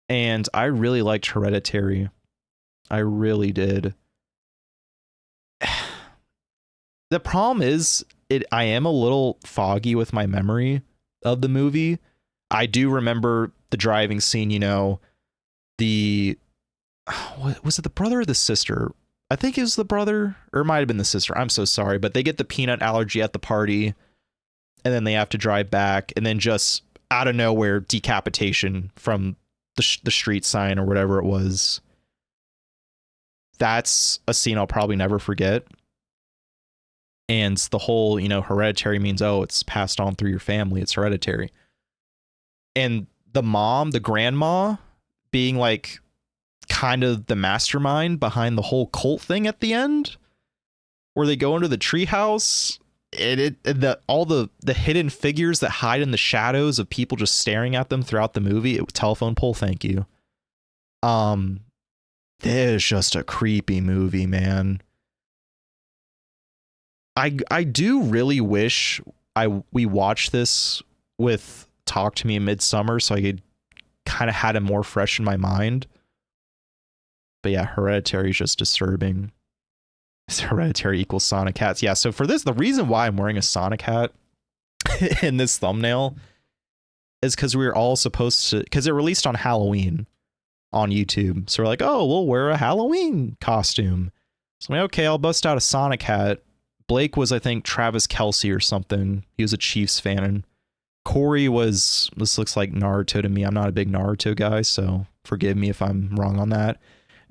And I really liked Hereditary. I really did. The problem is, I am a little foggy with my memory of the movie. I do remember the driving scene, you know, was it the brother or the sister? I think it was the brother, or it might have been the sister. I'm so sorry, but they get the peanut allergy at the party, and then they have to drive back, and then just out of nowhere, decapitation from the street sign or whatever it was. That's a scene I'll probably never forget. And the whole, you know, hereditary means, oh, it's passed on through your family. It's hereditary. And the mom, the grandma, being like kind of the mastermind behind the whole cult thing at the end, where they go into the treehouse, all the hidden figures that hide in the shadows of people just staring at them throughout the movie. Telephone pole, thank you. There's just a creepy movie, man. I do really wish we watched this with Talk to Me in Midsummer, so I could kind of had it more fresh in my mind. But yeah, Hereditary is just disturbing. Hereditary equals Sonic hats. Yeah, so for this, the reason why I'm wearing a Sonic hat in this thumbnail is because we were all supposed to, because it released on Halloween on YouTube. So we're like, oh, we'll wear a Halloween costume. So I'm like, okay, I'll bust out a Sonic hat. Blake was, I think, Travis Kelce or something. He was a Chiefs fan. And Corey was, this looks like Naruto to me. I'm not a big Naruto guy, so forgive me if I'm wrong on that.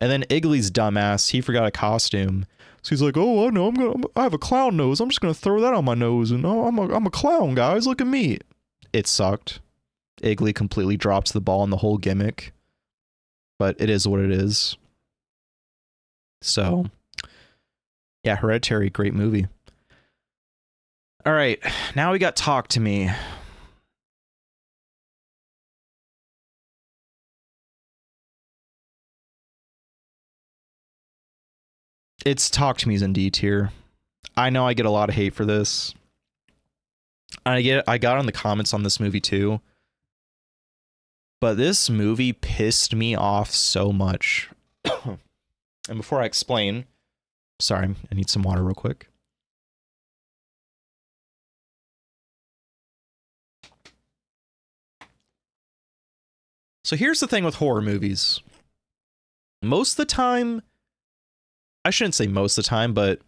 And then Igley's dumbass, he forgot a costume. So he's like, oh, I know, I have a clown nose. I'm just going to throw that on my nose. And oh, I'm a clown, guys. Look at me. It sucked. Igley completely drops the ball in the whole gimmick. But it is what it is. So, yeah, Hereditary, great movie. All right, now we got Talk to Me. It's Talk to Me's in D tier. I know I get a lot of hate for this. I got on the comments on this movie too. But this movie pissed me off so much. And before I explain, sorry, I need some water real quick. So here's the thing with horror movies. Most of the time, I shouldn't say most of the time, but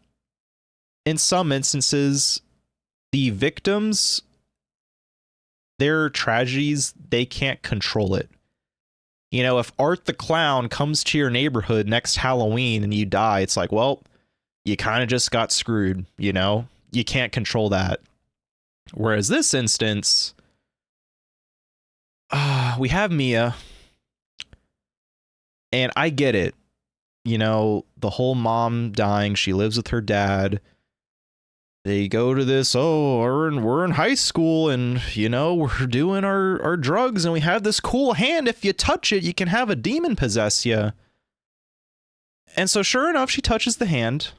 in some instances, the victims, their tragedies, they can't control it. You know, if Art the Clown comes to your neighborhood next Halloween and you die, it's like, well, you kind of just got screwed, you know? You can't control that. Whereas this instance, we have Mia, and I get it. You know, the whole mom dying, she lives with her dad. They go to this, oh, we're in high school and, you know, we're doing our drugs and we have this cool hand. If you touch it, you can have a demon possess you. And so sure enough, she touches the hand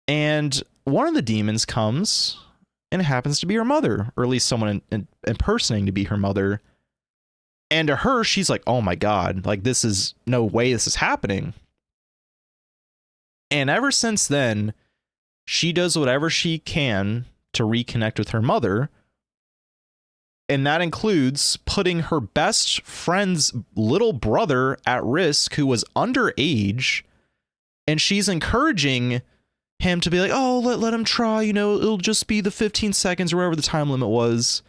and one of the demons comes and it happens to be her mother, or at least someone impersonating to be her mother. And to her, she's like, oh my God, like this is no way this is happening. And ever since then, she does whatever she can to reconnect with her mother. And that includes putting her best friend's little brother at risk, who was underage. And she's encouraging him to be like, oh, let him try, you know, it'll just be the 15 seconds or whatever the time limit was.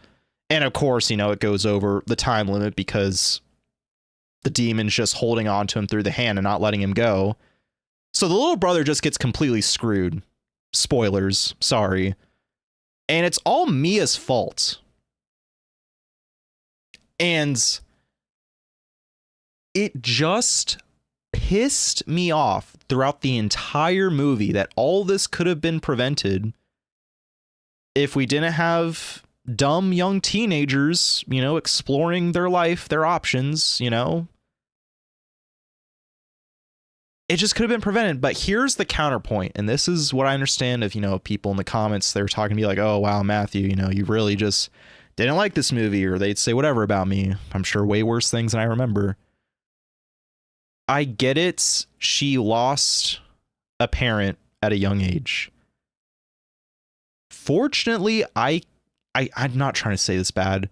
And of course, you know, it goes over the time limit because the demon's just holding on to him through the hand and not letting him go. So the little brother just gets completely screwed. Spoilers, sorry. And it's all Mia's fault. And it just pissed me off throughout the entire movie that all this could have been prevented if we didn't have dumb young teenagers, you know, exploring their life, their options, you know. It just could have been prevented. But here's the counterpoint, and this is what I understand of, you know, people in the comments. They're talking to me like, oh, wow, Matthew, you know, you really just didn't like this movie, or they'd say whatever about me. I'm sure way worse things than I remember. I get it. She lost a parent at a young age. Fortunately, I'm not trying to say this bad.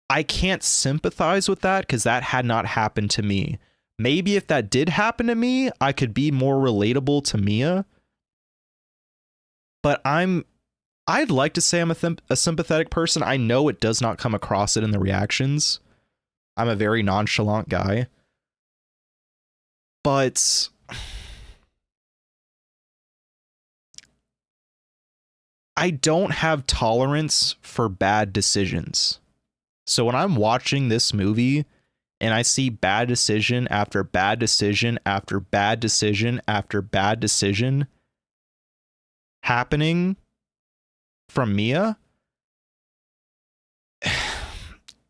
I can't sympathize with that because that had not happened to me. Maybe if that did happen to me, I could be more relatable to Mia. But I'd like to say I'm a sympathetic person. I know it does not come across it in the reactions. I'm a very nonchalant guy. But I don't have tolerance for bad decisions. So when I'm watching this movie and I see bad decision after bad decision after bad decision after bad decision happening from Mia,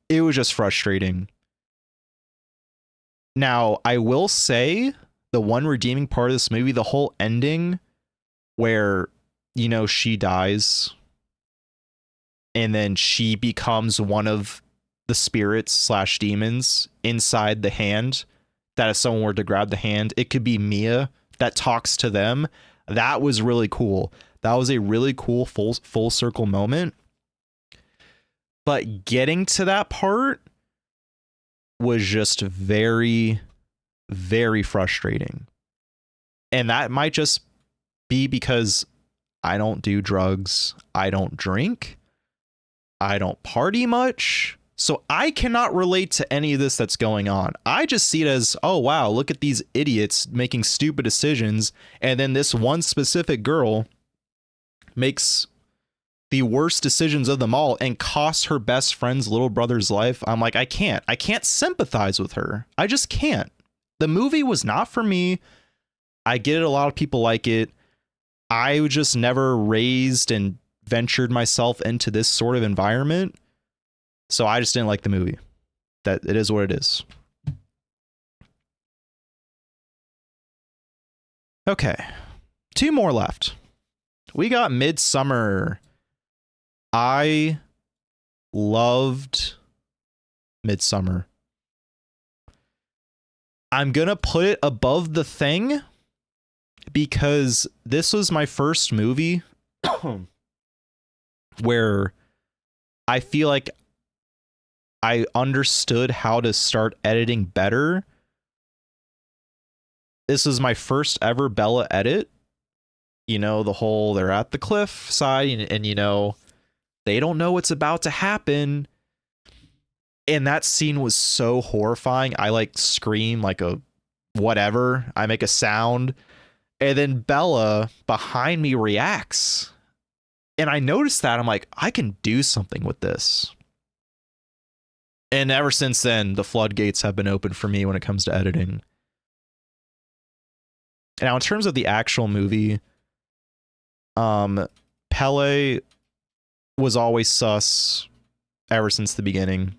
it was just frustrating. Now, I will say the one redeeming part of this movie, the whole ending where, you know, she dies and then she becomes one of the spirits / demons inside the hand, that if someone were to grab the hand, it could be Mia that talks to them. That was really cool. That was a really cool full circle moment. But getting to that part was just very, very frustrating. And that might just be because I don't do drugs, I don't drink, I don't party much, so I cannot relate to any of this that's going on. I just see it as, oh wow, look at these idiots making stupid decisions, and then this one specific girl makes the worst decisions of them all and costs her best friend's little brother's life. I'm like, I can't sympathize with her. I just can't. The movie was not for me. I get it, a lot of people like it. I was just never raised and ventured myself into this sort of environment. So I just didn't like the movie. That it is what it is. Okay. 2 more left. We got Midsummer. I loved Midsummer. I'm going to put it above The Thing because this was my first movie where I feel like I understood how to start editing better. This was my first ever Bella edit. You know, the whole they're at the cliff side and you know, they don't know what's about to happen. And that scene was so horrifying. I like scream like a whatever. I make a sound. And then Bella behind me reacts. And I noticed that. I'm like, I can do something with this. And ever since then, the floodgates have been opened for me when it comes to editing. Now, in terms of the actual movie, Pele was always sus ever since the beginning.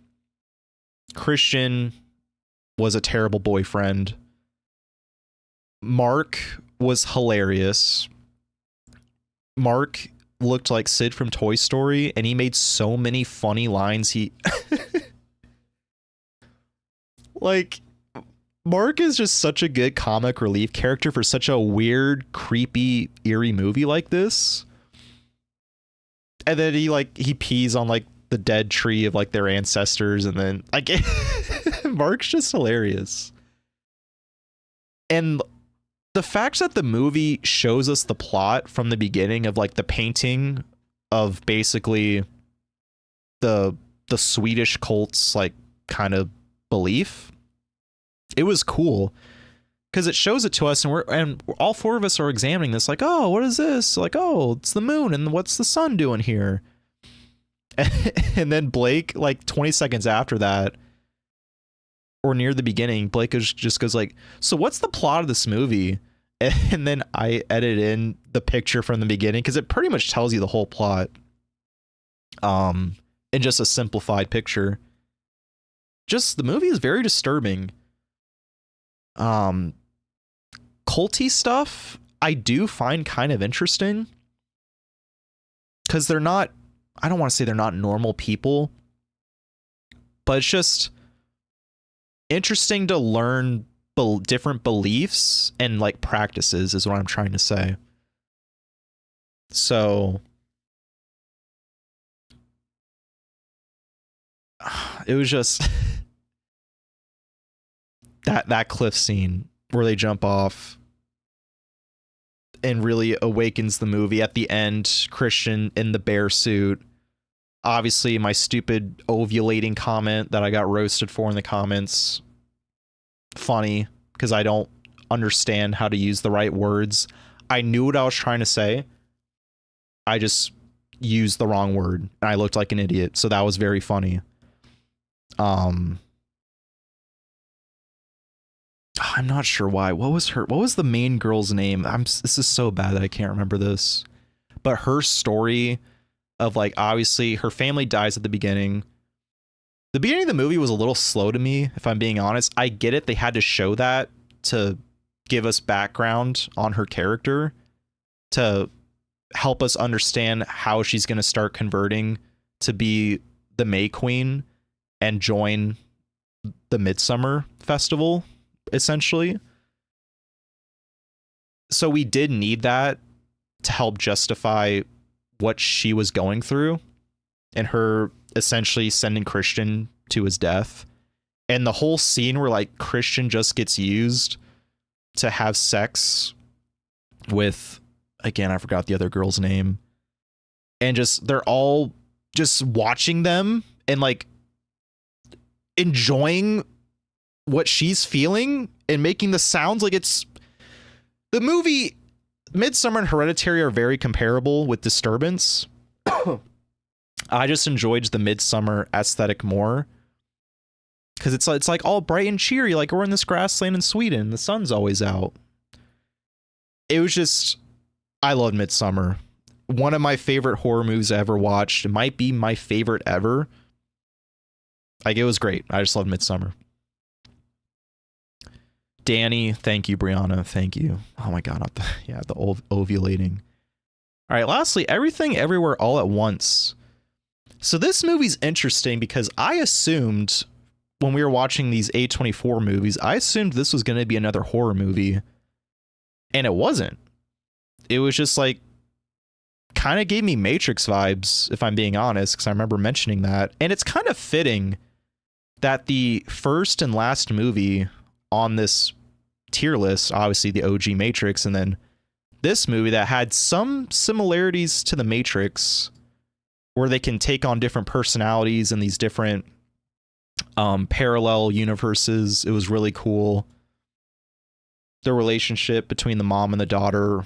Christian was a terrible boyfriend. Mark was hilarious. Mark looked like Sid from Toy Story, and he made so many funny lines. Like, Mark is just such a good comic relief character for such a weird, creepy, eerie movie like this. And then he pees on like the dead tree of like their ancestors, and then like Mark's just hilarious. And the fact that the movie shows us the plot from the beginning of like the painting of basically the Swedish cult's like kind of belief, it was cool because it shows it to us, and all four of us are examining this like, oh, what is this? Like, oh, it's the moon, and what's the sun doing here? And then Blake, like 20 seconds after that, or near the beginning, Blake just goes like, so what's the plot of this movie? And then I edit in the picture from the beginning because it pretty much tells you the whole plot in just a simplified picture. Just the movie is very disturbing. Culty stuff I do find kind of interesting because they're not, I don't want to say they're not normal people, but it's just interesting to learn different beliefs and like practices is what I'm trying to say. So it was just that cliff scene where they jump off and really awakens the movie at the end. Christian in the bear suit. Obviously, my stupid ovulating comment that I got roasted for in the comments. Funny, because I don't understand how to use the right words. I knew what I was trying to say. I just used the wrong word, and I looked like an idiot. So that was very funny. I'm not sure why. What was the main girl's name? This is so bad that I can't remember this. But her story of like, obviously her family dies at the beginning. The beginning of the movie was a little slow to me, if I'm being honest. I get it. They had to show that to give us background on her character to help us understand how she's going to start converting to be the May Queen and join the Midsummer Festival, essentially. So we did need that to help justify what she was going through and her essentially sending Christian to his death. And the whole scene where like Christian just gets used to have sex with, again, I forgot the other girl's name, and just they're all just watching them and like enjoying what she's feeling and making the sounds. Like, it's the movie Midsummer and Hereditary are very comparable with disturbance. I just enjoyed the Midsummer aesthetic more because it's like all bright and cheery, like we're in this grassland in Sweden, the sun's always out. It was just, I love Midsummer. One of my favorite horror movies I ever watched. It might be my favorite ever. Like, it was great. I just love Midsummer. Danny, thank you. Brianna, thank you. Oh my god, the ovulating. All right, lastly, Everything Everywhere All at Once. So this movie's interesting because I assumed when we were watching these A24 movies, I assumed this was going to be another horror movie, and it wasn't. It was just like, kind of gave me Matrix vibes, if I'm being honest, because I remember mentioning that. And it's kind of fitting that the first and last movie on this tier list, obviously the OG Matrix, and then this movie that had some similarities to the Matrix, where they can take on different personalities in these different parallel universes. It was really cool. The relationship between the mom and the daughter,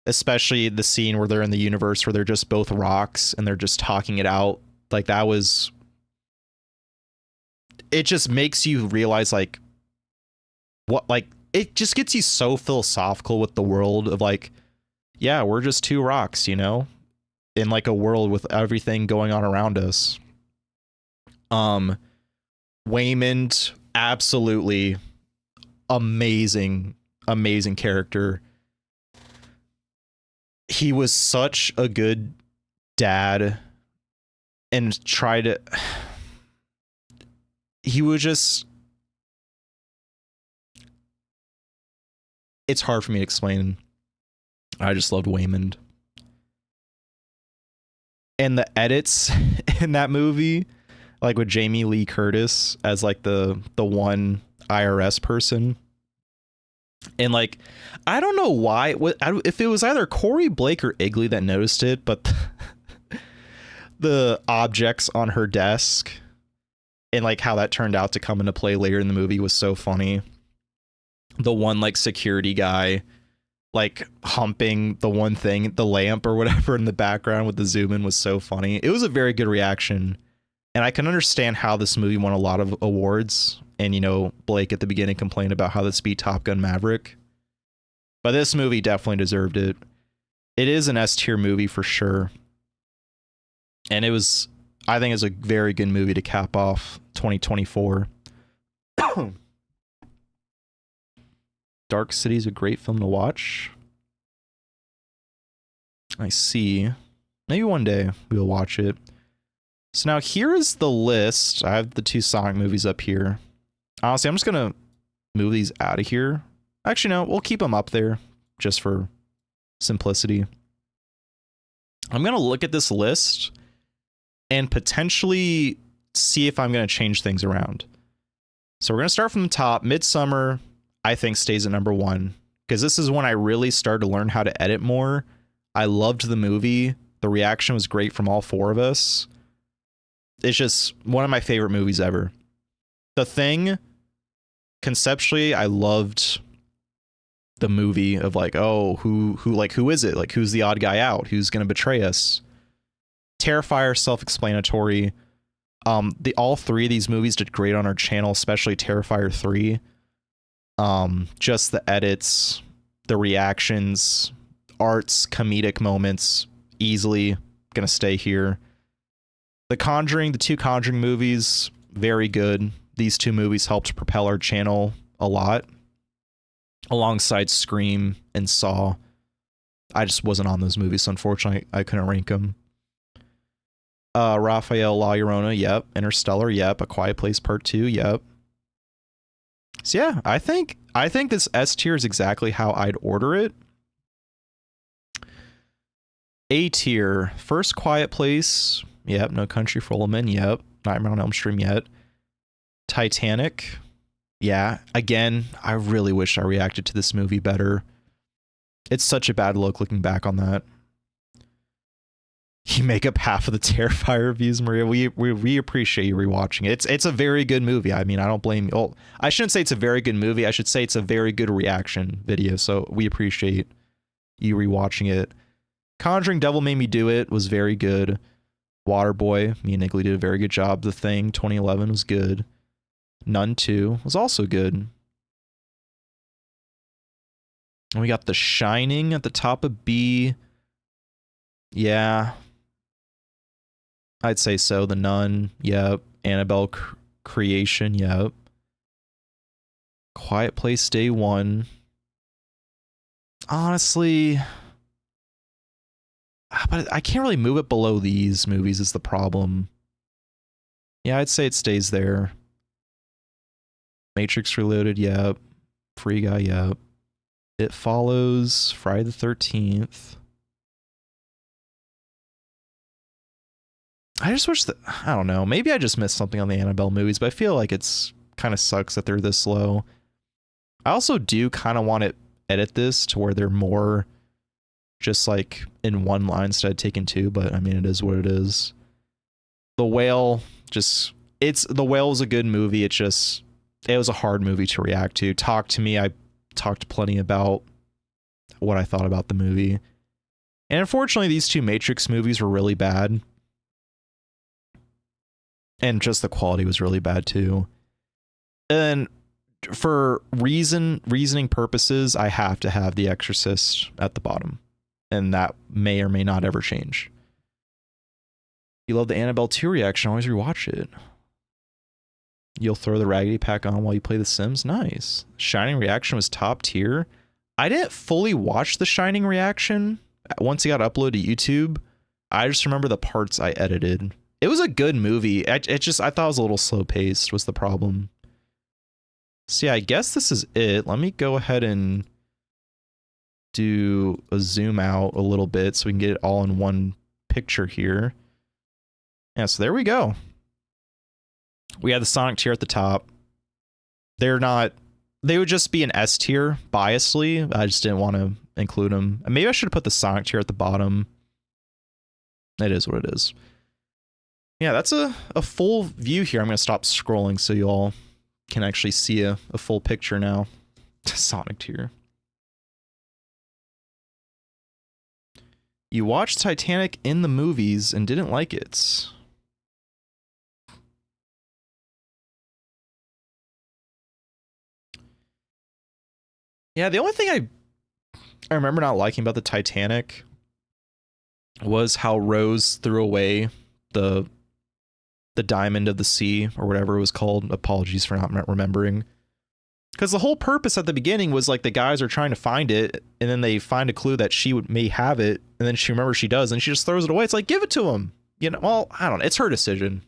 especially the scene where they're in the universe where they're just both rocks and they're just talking it out. Like, that was, it just makes you realize like what, like, it just gets you so philosophical with the world of like, yeah, we're just two rocks, you know, in like a world with everything going on around us. Waymond, absolutely amazing character. He was such a good dad and he was just it's hard for me to explain. I just loved Waymond. And the edits in that movie, like with Jamie Lee Curtis as like the one IRS person. And like, I don't know why, if it was either Corey Blake or Igley that noticed it, but the objects on her desk and like how that turned out to come into play later in the movie was so funny. The one like security guy like humping the one thing, the lamp or whatever in the background with the zoom in was so funny. It was a very good reaction. And I can understand how this movie won a lot of awards. And, you know, Blake at the beginning complained about how this beat Top Gun Maverick. But this movie definitely deserved it. It is an S-tier movie for sure. And it was, I think it's a very good movie to cap off 2024. Dark City is a great film to watch. I see. Maybe one day we'll watch it. So now here is the list. I have the 2 Sonic movies up here. Honestly, I'm just going to move these out of here. Actually, no, we'll keep them up there just for simplicity. I'm going to look at this list and potentially see if I'm going to change things around. So we're going to start from the top. Midsummer, I think, stays at number 1 because this is when I really started to learn how to edit more. I loved the movie. The reaction was great from all 4 of us. It's just one of my favorite movies ever. The Thing, conceptually, I loved the movie of like, oh, who is it? Like, who's the odd guy out? Who's going to betray us? Terrifier, self-explanatory. All 3 of these movies did great on our channel, especially Terrifier 3. Just the edits, the reactions, arts, comedic moments, easily gonna stay here. The Conjuring, the 2 Conjuring movies, very good. These 2 movies helped propel our channel a lot, alongside Scream and Saw. I just wasn't on those movies, so unfortunately I couldn't rank them. Raphael, La Llorona, yep. Interstellar, yep. A Quiet Place Part 2, yep. So yeah, I think this S tier is exactly how I'd order it. A tier, first Quiet Place, yep. No Country for Old Men, yep. Nightmare on Elm Street, yet. Titanic, yeah. Again, I really wish I reacted to this movie better. It's such a bad look looking back on that. You make up half of the Terrifier reviews, Maria. We appreciate you rewatching it. It's a very good movie. I mean, I don't blame you. Oh, I shouldn't say it's a very good movie. I should say it's a very good reaction video. So we appreciate you rewatching it. Conjuring, Devil Made Me Do It was very good. Waterboy, me and Igley did a very good job. The Thing, 2011 was good. Nun 2 was also good. And we got The Shining at the top of B. Yeah. I'd say so. The Nun, yep. Annabelle Creation, yep. Quiet Place Day 1. Honestly, but I can't really move it below these movies is the problem. Yeah, I'd say it stays there. Matrix Reloaded, yep. Free Guy, yep. It Follows, Friday the 13th. I just wish that, I don't know, maybe I just missed something on the Annabelle movies, but I feel like it's kind of sucks that they're this low. I also do kind of want to edit this to where they're more just like in one line instead of taking 2, but I mean, it is what it is. The Whale, The Whale was a good movie. It was a hard movie to react to. Talk to Me, I talked plenty about what I thought about the movie. And unfortunately, these 2 Matrix movies were really bad. And just the quality was really bad too. And for reasoning purposes, I have to have The Exorcist at the bottom. And that may or may not ever change. You love the Annabelle 2 reaction, always rewatch it. You'll throw the Raggedy pack on while you play The Sims? Nice. Shining reaction was top tier. I didn't fully watch the Shining reaction once it got uploaded to YouTube. I just remember the parts I edited. It was a good movie. I thought it was a little slow paced was the problem. So yeah, I guess this is it. Let me go ahead and do a zoom out a little bit so we can get it all in one picture here. Yeah, so there we go. We had the Sonic tier at the top. They're not, they would just be an S tier biasly. I just didn't want to include them. And maybe I should have put the Sonic tier at the bottom. It is what it is. Yeah, that's a full view here. I'm going to stop scrolling so you all can actually see a full picture now. Sonic tier. You watched Titanic in the movies and didn't like it. Yeah, the only thing I remember not liking about the Titanic was how Rose threw away the diamond of the sea, or whatever it was called. Apologies for not remembering. Because the whole purpose at the beginning was like the guys are trying to find it, and then they find a clue that she may have it, and then she remembers she does, and she just throws it away. It's like, give it to him. You know, well, I don't know. It's her decision.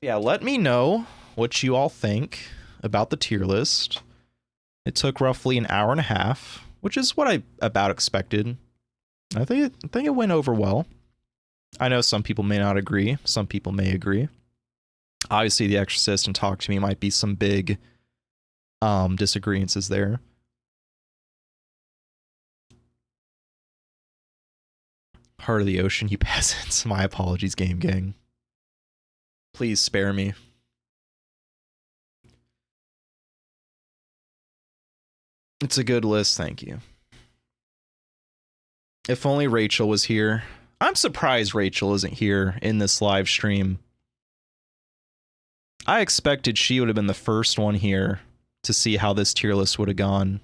Yeah, let me know what you all think about the tier list. It took roughly an hour and a half, which is what I about expected. I think it went over well. I know some people may not agree. Some people may agree. Obviously, The Exorcist and Talk to Me might be some big disagreements there. Heart of the Ocean, you peasants. My apologies, Game Gang. Please spare me. It's a good list, thank you. If only Rachel was here. I'm surprised Rachel isn't here in this live stream. I expected she would have been the first one here to see how this tier list would have gone.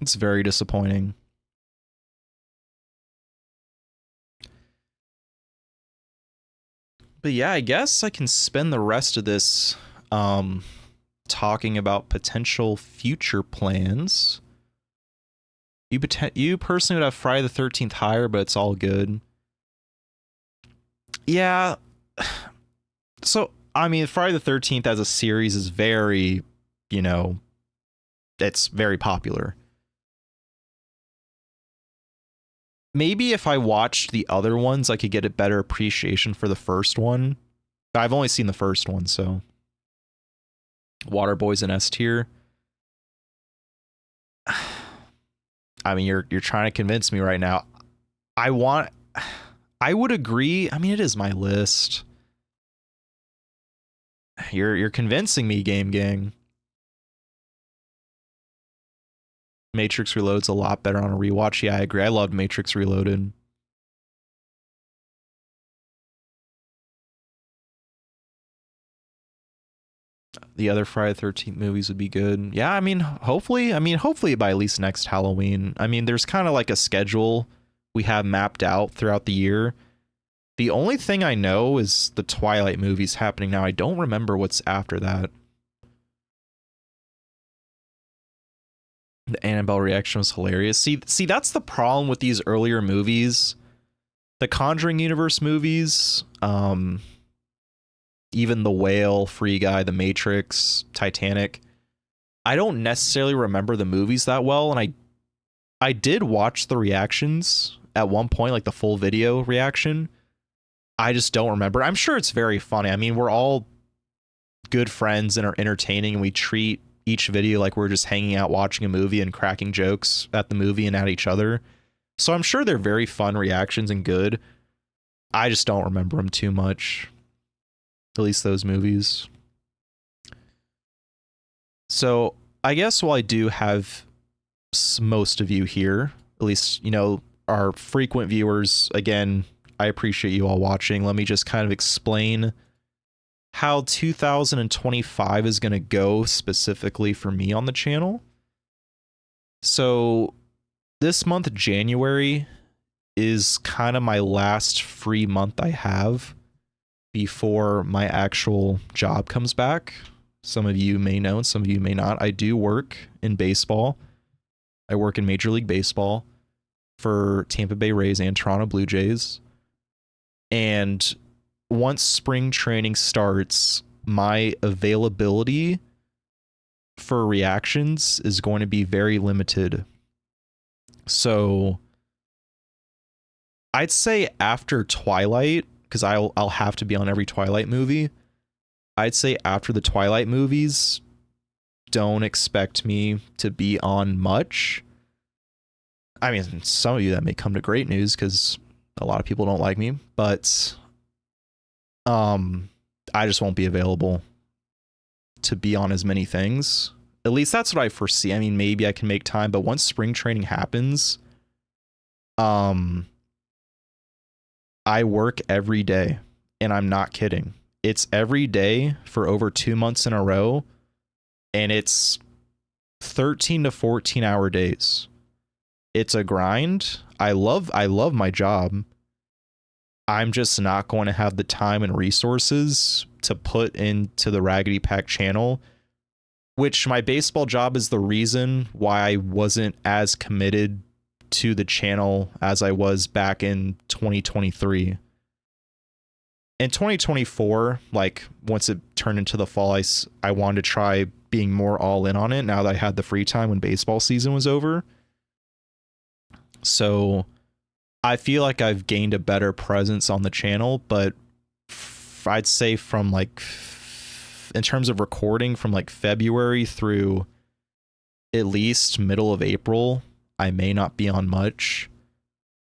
It's very disappointing. But yeah, I guess I can spend the rest of this talking about potential future plans. You personally would have Friday the 13th higher, but it's all good. Yeah. So, I mean, Friday the 13th as a series is very, you know, it's very popular. Maybe if I watched the other ones, I could get a better appreciation for the first one. I've only seen the first one, so. Waterboy's an S tier. I mean, you're trying to convince me right now. I would agree. I mean, it is my list. You're convincing me, Game Gang. Matrix Reloaded's a lot better on a rewatch. Yeah, I agree. I loved Matrix Reloaded. The other Friday the 13th movies would be good. Yeah, I mean, hopefully by at least next Halloween. I mean, there's kind of like a schedule we have mapped out throughout the year. The only thing I know is the Twilight movies happening now. I don't remember what's after that. The Annabelle reaction was hilarious. See, that's the problem with these earlier movies. The Conjuring universe movies, even The Whale, Free Guy, The Matrix, Titanic. I don't necessarily remember the movies that well, and I did watch the reactions at one point, like the full video reaction. I just don't remember. I'm sure it's very funny. I mean, we're all good friends and are entertaining, and we treat each video like we're just hanging out watching a movie and cracking jokes at the movie and at each other. So I'm sure they're very fun reactions and good. I just don't remember them too much. At least those movies. So I guess while I do have most of you here, at least, you know, our frequent viewers, again, I appreciate you all watching. Let me just kind of explain how 2025 is going to go specifically for me on the channel. So this month, January, is kind of my last free month I have before my actual job comes back. Some of you may know, and some of you may not. I do work in baseball. I work in Major League Baseball for Tampa Bay Rays and Toronto Blue Jays. And once spring training starts, my availability for reactions is going to be very limited. So I'd say after Twilight, because I'll have to be on every Twilight movie. I'd say after the Twilight movies, don't expect me to be on much. I mean, some of you that may come to great news because a lot of people don't like me, but I just won't be available to be on as many things. At least that's what I foresee. I mean, maybe I can make time, but once spring training happens, I work every day, and I'm not kidding. It's every day for over 2 months in a row, and it's 13 to 14 hour days. It's a grind. I love my job. I'm just not going to have the time and resources to put into the Raggedy Pack channel, which my baseball job is the reason why I wasn't as committed to the channel as I was back in 2023. In 2024, like once it turned into the fall, I wanted to try being more all in on it now that I had the free time when baseball season was over. So I feel like I've gained a better presence on the channel, but I'd say from like, in terms of recording, from like February through at least middle of April, I may not be on much.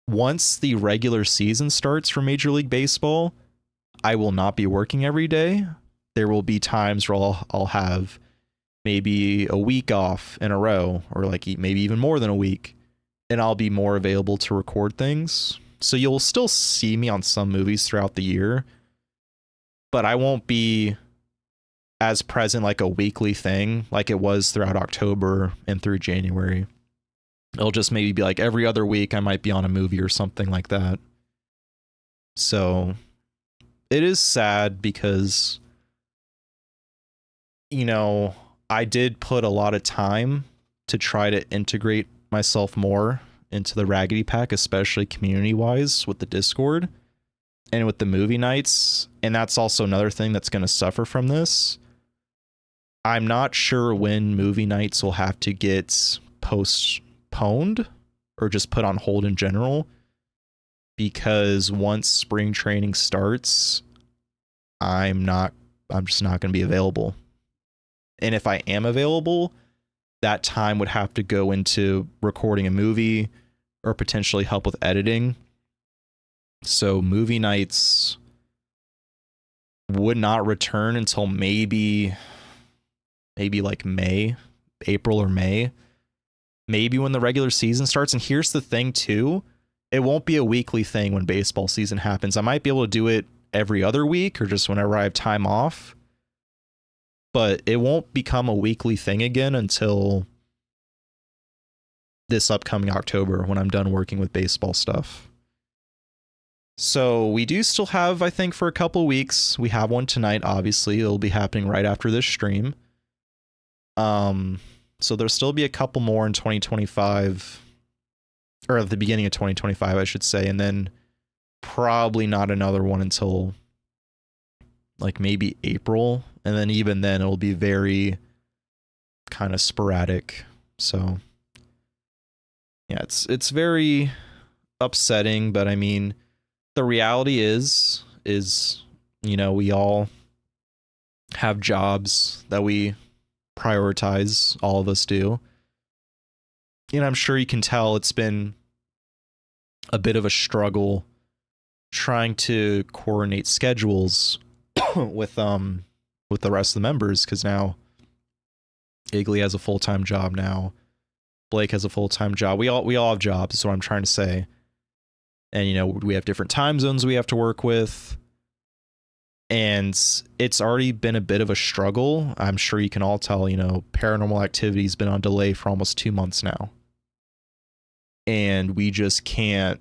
Once the regular season starts for Major League Baseball, I will not be working every day. There will be times where I'll have maybe a week off in a row, or like maybe even more than a week, and I'll be more available to record things. So you'll still see me on some movies throughout the year, but I won't be as present like a weekly thing like it was throughout October and through January. It'll just maybe be like every other week I might be on a movie or something like that. So it is sad because, you know, I did put a lot of time to try to integrate myself more into the Raggedy Pack, especially community-wise with the Discord and with the movie nights. And that's also another thing that's going to suffer from this. I'm not sure when movie nights will have to get postponed or just put on hold in general, because once spring training starts, I'm just not going to be available. And if I am available, that time would have to go into recording a movie or potentially help with editing. So movie nights would not return until maybe like April or May, maybe when the regular season starts. And here's the thing too, it won't be a weekly thing when baseball season happens. I might be able to do it every other week or just whenever I have time off, but it won't become a weekly thing again until this upcoming October when I'm done working with baseball stuff. So we do still have, I think, for a couple weeks. We have one tonight, obviously. It'll be happening right after this stream. So there'll still be a couple more in 2025, or at the beginning of 2025, I should say, and then probably not another one until like maybe April, and then even then it'll be very kind of sporadic. So yeah, it's very upsetting, but I mean, the reality is, you know, we all have jobs that we prioritize, all of us do. And I'm sure you can tell it's been a bit of a struggle trying to coordinate schedules with the rest of the members, because now Igley has a full-time job now. Blake has a full-time job. We all have jobs, is what I'm trying to say. And, you know, we have different time zones we have to work with. And it's already been a bit of a struggle. I'm sure you can all tell, you know, Paranormal Activity's been on delay for almost 2 months now. And we just can't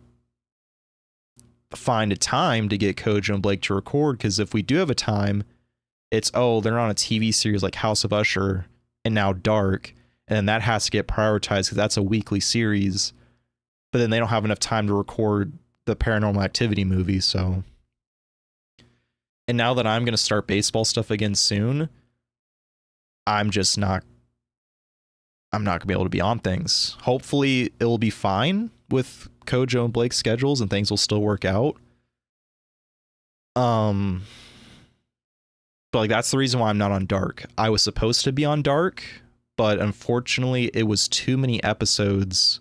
find a time to get Kojo and Blake to record, because if we do have a time, it's, oh, they're on a TV series like House of Usher and now Dark, and then that has to get prioritized because that's a weekly series. But then they don't have enough time to record the Paranormal Activity movie, so. And now that I'm going to start baseball stuff again soon, I'm just not I'm not gonna be able to be on things. Hopefully it will be fine with Kojo and Blake's schedules and things will still work out. But like that's the reason why I'm not on Dark. I was supposed to be on Dark, but unfortunately it was too many episodes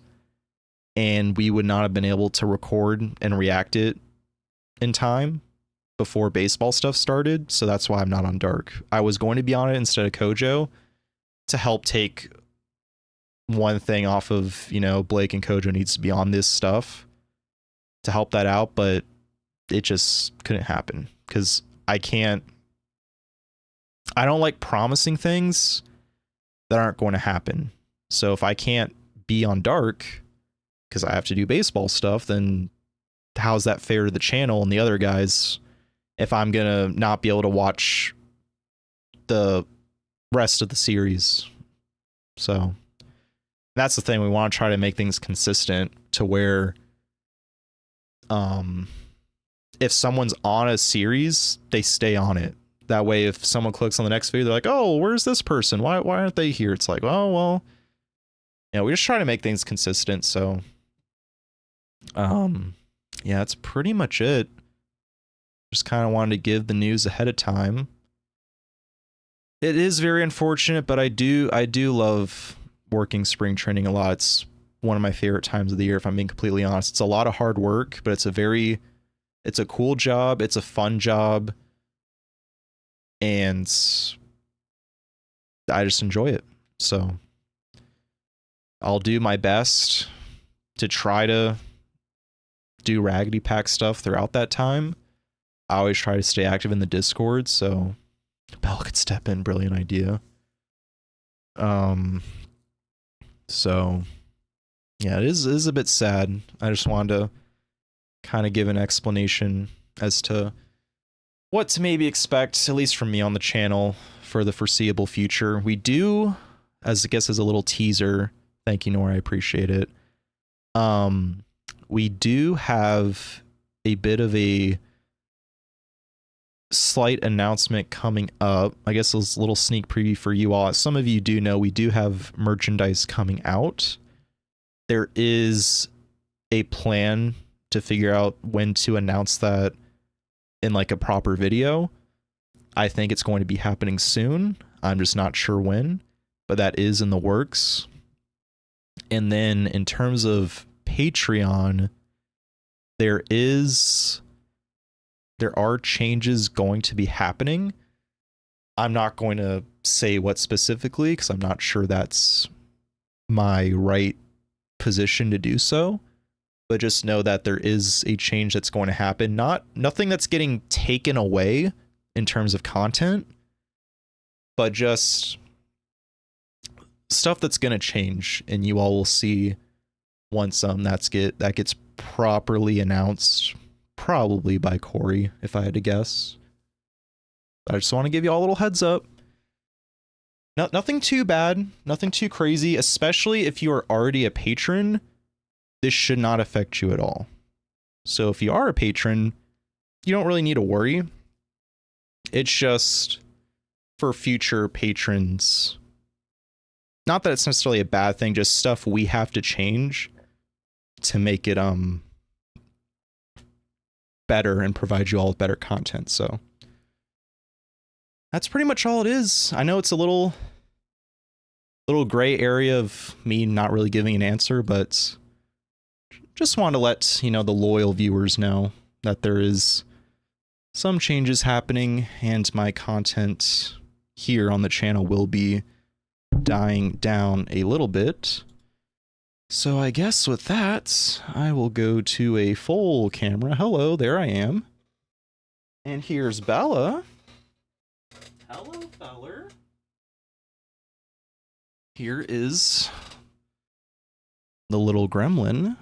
and we would not have been able to record and react it in time before baseball stuff started. So that's why I'm not on Dark. I was going to be on it instead of Kojo to help take one thing off of, you know, Blake and Kojo needs to be on this stuff to help that out, but it just couldn't happen because I don't like promising things that aren't going to happen. So if I can't be on Dark because I have to do baseball stuff, then how's that fair to the channel and the other guys if I'm gonna not be able to watch the rest of the series? So that's the thing. We want to try to make things consistent to where if someone's on a series, they stay on it. That way, if someone clicks on the next video, they're like, oh, where's this person? Why aren't they here? It's like, oh, well, yeah, we just try to make things consistent. So, yeah, that's pretty much it. Just kind of wanted to give the news ahead of time. It is very unfortunate, but I do love working spring training a lot. It's one of my favorite times of the year, if I'm being completely honest. It's a lot of hard work, but it's a cool job. It's a fun job. And I just enjoy it. So I'll do my best to try to do Raggedy Pack stuff throughout that time. I always try to stay active in the Discord, so Bella could step in. Brilliant idea. So yeah, it is a bit sad. I just wanted to kind of give an explanation as to what to maybe expect, at least from me on the channel, for the foreseeable future. We do, as I guess as a little teaser, thank you, Nora, I appreciate it. We do have a bit of a slight announcement coming up. I guess a little sneak preview for you all. As some of you do know, we do have merchandise coming out. There is a plan to figure out when to announce that in like a proper video. I think it's going to be happening soon. I'm just not sure when, but that is in the works. And then in terms of Patreon, there are changes going to be happening. I'm not going to say what specifically because I'm not sure that's my right position to do so. But just know that there is a change that's going to happen. Nothing that's getting taken away in terms of content, but just stuff that's going to change, and you all will see once that gets properly announced, probably by Corey, if I had to guess. I just want to give you all a little heads up. Nothing too bad, nothing too crazy, especially if you are already a patron. This should not affect you at all. So if you are a patron, you don't really need to worry. It's just for future patrons. Not that it's necessarily a bad thing, just stuff we have to change to make it better and provide you all with better content. So that's pretty much all it is. I know it's a little gray area of me not really giving an answer, but just want to let, you know, the loyal viewers know that there is some changes happening and my content here on the channel will be dying down a little bit. So I guess with that, I will go to a full camera. Hello, there I am. And here's Bella. Hello, feller. Here is the little gremlin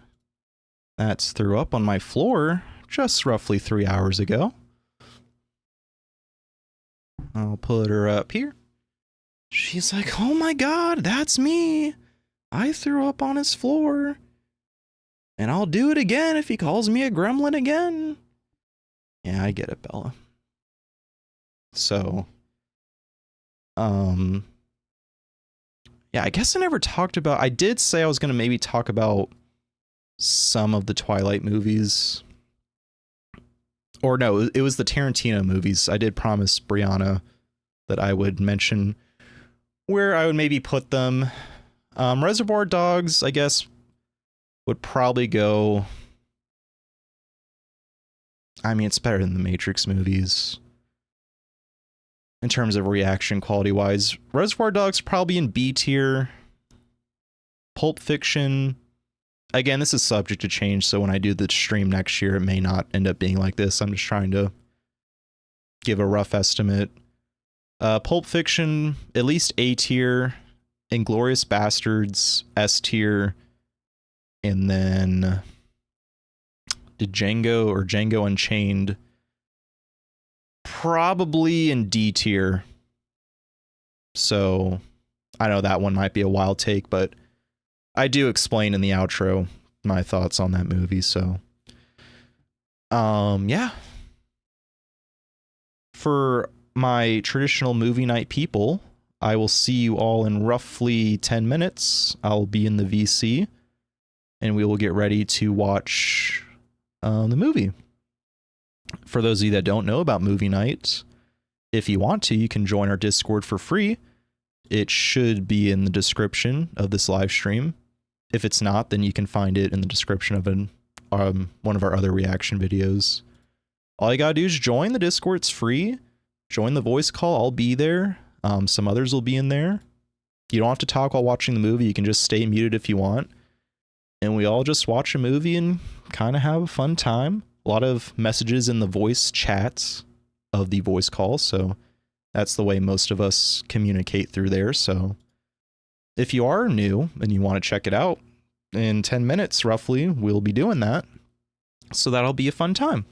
that's threw up on my floor just roughly 3 hours ago. I'll put her up here. She's like, oh my god, that's me. I threw up on his floor. And I'll do it again if he calls me a gremlin again. Yeah, I get it, Bella. So, yeah, I guess I never talked about, I did say I was going to maybe talk about some of the Twilight movies. Or no, it was the Tarantino movies. I did promise Brianna that I would mention where I would maybe put them. Reservoir Dogs, I guess, would probably go. I mean, it's better than the Matrix movies in terms of reaction quality wise. Reservoir Dogs probably in B tier. Pulp Fiction, again, this is subject to change, so when I do the stream next year, it may not end up being like this. I'm just trying to give a rough estimate. Pulp Fiction, at least A tier. Inglourious Bastards, S tier. And then Django Unchained, probably in D tier. So I know that one might be a wild take, but I do explain in the outro my thoughts on that movie. So yeah. For my traditional movie night people, I will see you all in roughly 10 minutes. I'll be in the VC and we will get ready to watch the movie. For those of you that don't know about movie night, if you want to, you can join our Discord for free. It should be in the description of this live stream. If it's not, then you can find it in the description of one of our other reaction videos. All you gotta do is join the Discord. It's free. Join the voice call. I'll be there. Some others will be in there. You don't have to talk while watching the movie. You can just stay muted if you want. And we all just watch a movie and kind of have a fun time. A lot of messages in the voice chats of the voice call. So that's the way most of us communicate through there. So if you are new and you want to check it out, in 10 minutes roughly, we'll be doing that. So that'll be a fun time.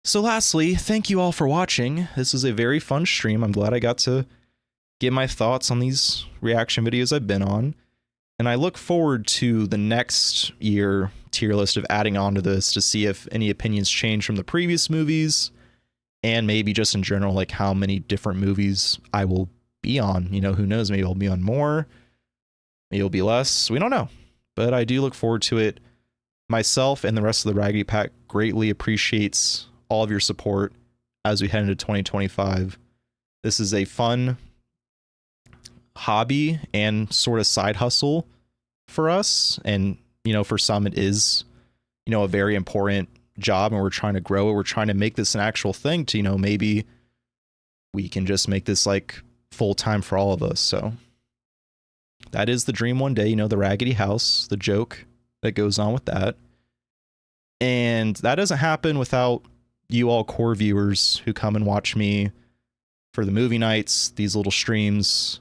So lastly, thank you all for watching. This was a very fun stream. I'm glad I got to get my thoughts on these reaction videos I've been on. And I look forward to the next year tier list of adding on to this to see if any opinions change from the previous movies, and maybe just in general, like how many different movies I will be on. You know, who knows? Maybe I'll be on more, maybe it'll be less. We don't know. But I do look forward to it. Myself and the rest of the Raggedy Pack greatly appreciates all of your support as we head into 2025. This is a fun hobby and sort of side hustle for us, and you know, for some it is, you know, a very important job, and we're trying to grow it. We're trying to make this an actual thing to, you know, maybe we can just make this like full time for all of us. So that is the dream one day, you know, the Raggedy House, the joke that goes on with that. And that doesn't happen without you all core viewers who come and watch me for the movie nights, these little streams.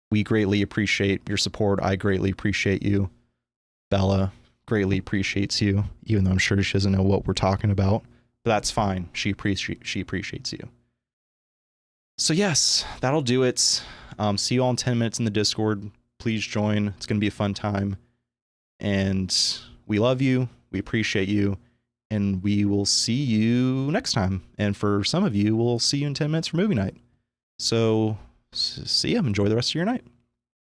We greatly appreciate your support. I greatly appreciate you. Bella greatly appreciates you, even though I'm sure she doesn't know what we're talking about. But that's fine. She appreciates you. So yes, that'll do it. See you all in 10 minutes in the Discord. Please join. It's going to be a fun time. And we love you. We appreciate you. And we will see you next time. And for some of you, we'll see you in 10 minutes for movie night. So see ya. Enjoy the rest of your night.